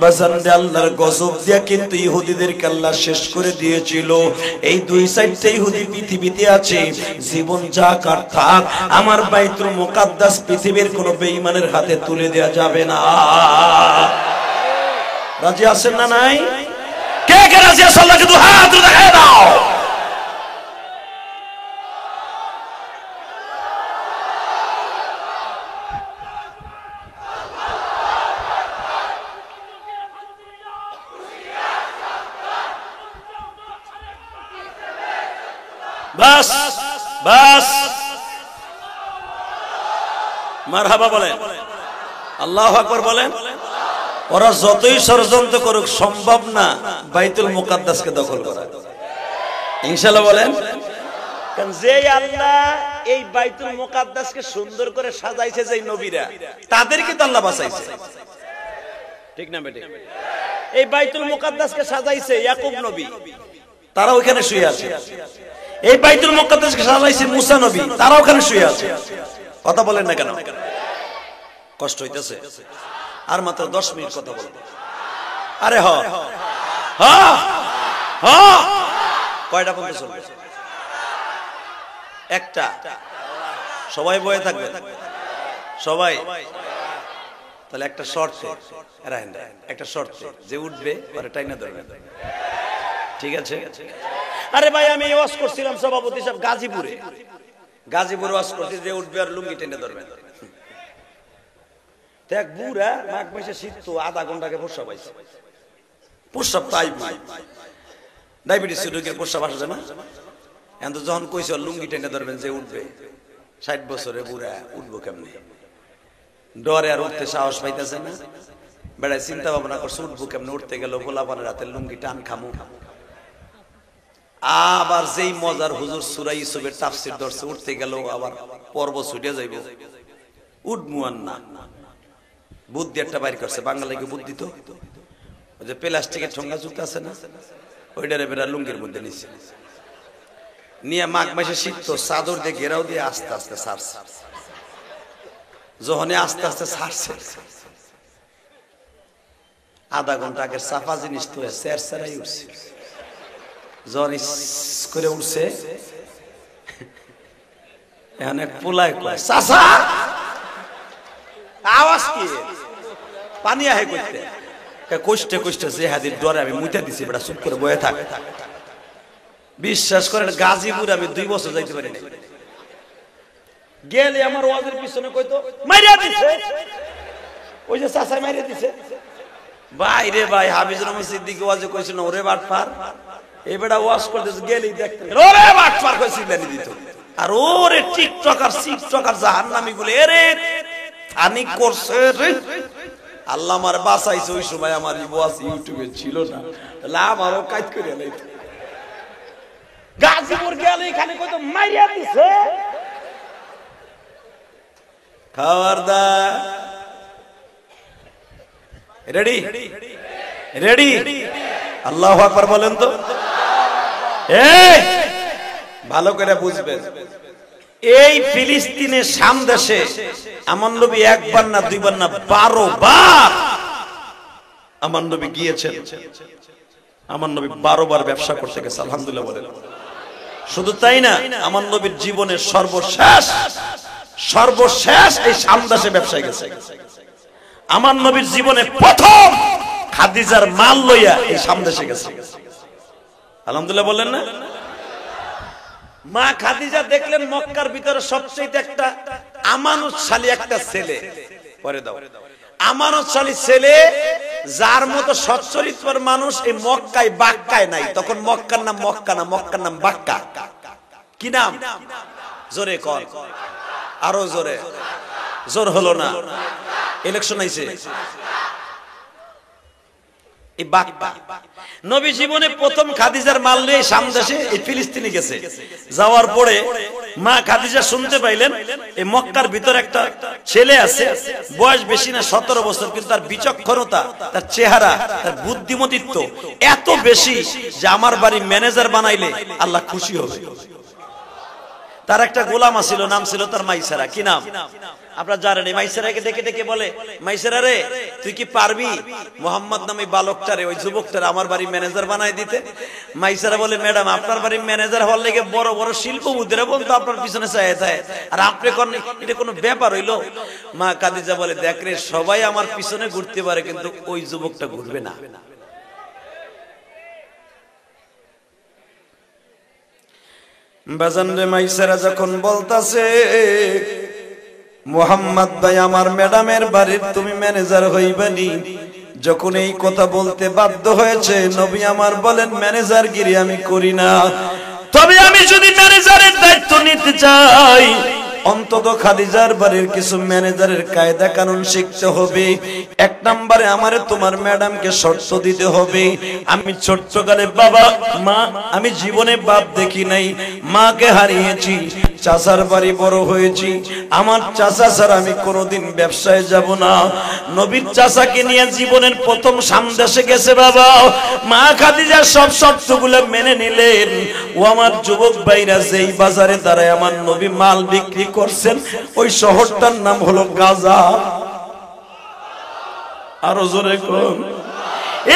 বাজান দে আল্লাহর গজব দিয়া কিন্তু ইহুদিদেরকে আল্লাহ শেষ করে দিয়েছিল। এই দুই সাইডটা ইহুদি পৃথিবীতে আছে, জীবন যাক আর থাক, আমার বাইতুল মুকাদ্দাস পৃথিবীর কোন বেঈমানের হাতে তুলে দেয়া যাবে না। রাজি আছেন না নাই? কে কে রাজি আছেন? আল্লাহকে দুই হাত দেখায় দাও। বাস বাস, মারহাবা বলেন, আল্লাহু আকবার বলেন। ওরা যতই ষড়যন্ত্র করুক, সম্ভব না বাইতুল মুকাদ্দাসকে দখল করা। ইনশাআল্লাহ বলেন। কারণ যে আল্লাহ এই বাইতুল মুকাদ্দাসকে সুন্দর করে সাজাইছে, যে নবীরা, তাদেরকে তো আল্লাহ বাঁচাইছে, ঠিক না বেটি? এই বাইতুল মুকাদ্দাসকে সাজাইছে ইয়াকুব নবী, তারা ওখানে শুয়ে আছে। এই বাইতুল মুকাদ্দাসকে সাজাইছে মুসা নবী, তারা ওখানে শুয়ে আছে। কথা বলেন না কেন? কষ্ট হইতেছে? আর মাত্র 10 মিনিট কথা বলবো। আরে হ হ হ, কয়টা পর্যন্ত চলবে? একটা। সবাই বয়ে থাকবে, সবাই। তাহলে একটা শর্তে, একটা শর্তে, যে উঠবে পরে টাইনা ধরবে, ঠিক আছে? আরে ভাই, আমি ওয়াজ করছিলাম সভাপতি সাহেব গাজীপুরে, গাজীপুরে ওয়াজ করছি, যে উঠবে আর লুঙ্গি টেনে ধরবেন। দেখ বুড়া মাঘ মাসে শীত তো, আধা ঘন্টাকে প্রস্রাব আইছে। প্রস্রাব তাই ডায়াবেটিস রোগীর প্রস্রাব আসে না? এখন তো যখন কইছে লুঙ্গি টেনে ধরবেন, যে উঠবে 60 বছরে বুড়া, উঠবো কেমনি? ডরে আর উঠতে সাহস পাইতেছে না। বেড়ায় চিন্তা ভাবনা করছে উঠবো কেমনে। উঠতে গেল গোলাপানের হাতে লুঙ্গি টান খামু। আবার যেই মজার হুজুর সূরা ইউসুফের তাফসীর ধরছে, উঠতে গেল আবার পর্ব ছুটে যাইব, উঠমু আর না। বুদ্ধি একটা বাইর করছে, বাঙালিকে বুদ্ধি তো, ওই যে প্লাস্টিকের ঠোঙ্গা জুতা আছে না, ওইটারে বেড়া লুঙ্গির মধ্যে নিচ্ছে, নিয়ে মাঘ মাসে শীত তো, চাদর দিয়ে ঘেরাও দিয়ে আস্তে আস্তে ছাড়ছে। যখন আস্তে আস্তে ছাড়ছে, আধা ঘন্টা আগে সাফা জিনিস তো চেরচেরাই উঠছে। যখন করে উঠছে, এখানে পোলায় চাচা আওয়াজ কি? পানি আহে করতে কষ্টে কষ্টে যে হাদির ডরে আমি মুইতা দিছি, বেটা চুপ করে বয়ে থাক। বিশ্বাস করেন, গাজীপুর আমি 2 বছর যাইতে পারি না। গেলে আমার ওয়াজের পিছনে কইতো মাইরা দিছে, ওই যে চাচা মাইরা দিছে। ভাই রে ভাই, হাফিজুর রহমান সিদ্দিকী ওয়াজে কইছিল ওরে বাটপার, এই বেটা ওয়াজ করতেছে, গেলেই দেখতে ওরে বাটপার কই সিলানি দিত। আর ওরে টিকটকার সিকটকার জাহান্নামী গুলো এরে আনি করছে রে। আল্লাহ আমার বাঁচাইছে, ওই সময় আমার ওয়াজ ইউটিউবে ছিল না, তাহলে আমারও কাজ করে লাইতো। গাজীপুর গেলে এখানে কইতো মাইরা দিছে, খবরদার। রেডি রেডি, আল্লাহু আকবার বলেন তো। এই ভালো করে বুঝবেন, এই ফিলিস্তিনের শাম দেশে আমার নবী একবার না দুইবার না 12 বার আমার নবী গিয়েছেন। আমার নবী 12 বার ব্যবসা করতে গেছে, আলহামদুলিল্লাহ বলেন। শুধু তাই না, আমার নবীর জীবনের সর্বশেষ এই শাম দেশে ব্যবসায় গেছে। আমার নবীর জীবনে প্রথম খাদিজার মাল লইয়া এই শাম দেশে গেছে, আলহামদুলিল্লাহ বলেন না। মা খাদিজা দেখলেন মক্কার ভিতরে সবচেয়ে একটা আমানতশালী একটা ছেলে, পরে দাও, আমানতশালী ছেলে যার মতো সচ্চরিত্র মানুষ এই মক্কায় বাক্কায় নাই। তখন মক্কার নাম মক্কা না, মক্কার নাম বাক্কা। কি নাম? জোরে কর, আরো জোরে। জোর হলো না, ইলেকশন আইছে। এই বাক্কা নবী জীবনে প্রথম খাদিজার মাল নিয়ে শাম দেশে এই ফিলিস্তিনে গেছে। যাওয়ার পরে মা খাদিজা শুনতে পাইলেন এই মক্কার ভিতর একটা ছেলে আছে, বয়স বেশি না 17 বছর, কিন্তু তার বিচক্ষণতা, তার চেহারা, তার বুদ্ধিমতিত্ব এত বেশি যে আমার বাড়ি ম্যানেজার বানাইলে আল্লাহ খুশি হবে। তার একটা গোলাম ছিল, নাম ছিল তার মাইসারা। কি নাম? আপনারা জানেন। এই মাইসারাকে দেখে দেখে বলে, মাইসারা রে তুই কি পারবি মোহাম্মদ নামে বালকটারে, ওই যুবকটারে আমার বাড়ি ম্যানেজার বানাই দিতে? মাইসারা বলে, ম্যাডাম আপনার বাড়ি ম্যানেজার হওয়ার লেগে বড় বড় শিল্পপতিরা বলতো আপনার পিছনে চায় থাকে, আর আপনি কোন এটা কোনো ব্যাপার হইলো? মা খাদিজা বলে, দেখ রে, সবাই আমার পিছনে ঘুরতে পারে কিন্তু ওই যুবকটা ঘুরবে না। বাজান রে, মাইসারা যখন বলতাছে মোহাম্মদ ভাই আমার ম্যাডামের বাড়ির তুমি ম্যানেজার হইবানি, যখন এই কথা বলতে বাধ্য হয়েছে নবী আমার বলেন, ম্যানেজার গিরি আমি করি না, তবে আমি যদি ম্যানেজারের দায়িত্ব নিতে চাই অন্তত খাদিজার বাড়ির কিছু ম্যানেজারের কায়দা কানুন শিখতে হবে। এক নম্বরে আমারে তোমার ম্যাডামকে শর্ত দিতে হবে। আমি ছোট্টকালে বাবা মা আমি জীবনে বাপ দেখি নাই, মাকে হারিয়েছি, চাচার বাড়ি বড় হয়েছি, আমার চাচা ছাড়া আমি কোনোদিন ব্যবসায় যাব না। নবীর চাচাকে নিয়ে জীবনের প্রথম শাম দেশে গেছে বাবা। মা খাদিজা সব শর্তগুলো মেনে নিলেন। ও আমার যুবক ভাইরা, যেই বাজারে দাঁড়ায় আমার নবী মাল বিক্রি করছেন ওই শহরটার নাম হলো গাজা। আরো জোরে কোন?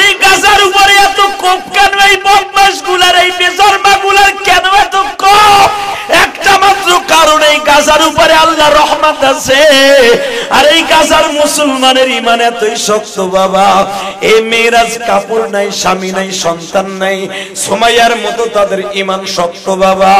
এই গাজার উপরে এত কোপ কেন? এই বদমাশ গুলার, এই বেজরবা গুলার কেন এত কোপ? একটা মাত্র কারণ, এই গাজার উপরে আল্লাহর রহমত আছে। আর এই গাজার মুসলমানের ঈমান এতই শক্ত বাবা, এই মেরাজ কাপড় নাই, স্বামী নাই, সন্তান নাই, সুমাইয়ার মতো তাদের ঈমান শক্ত বাবা।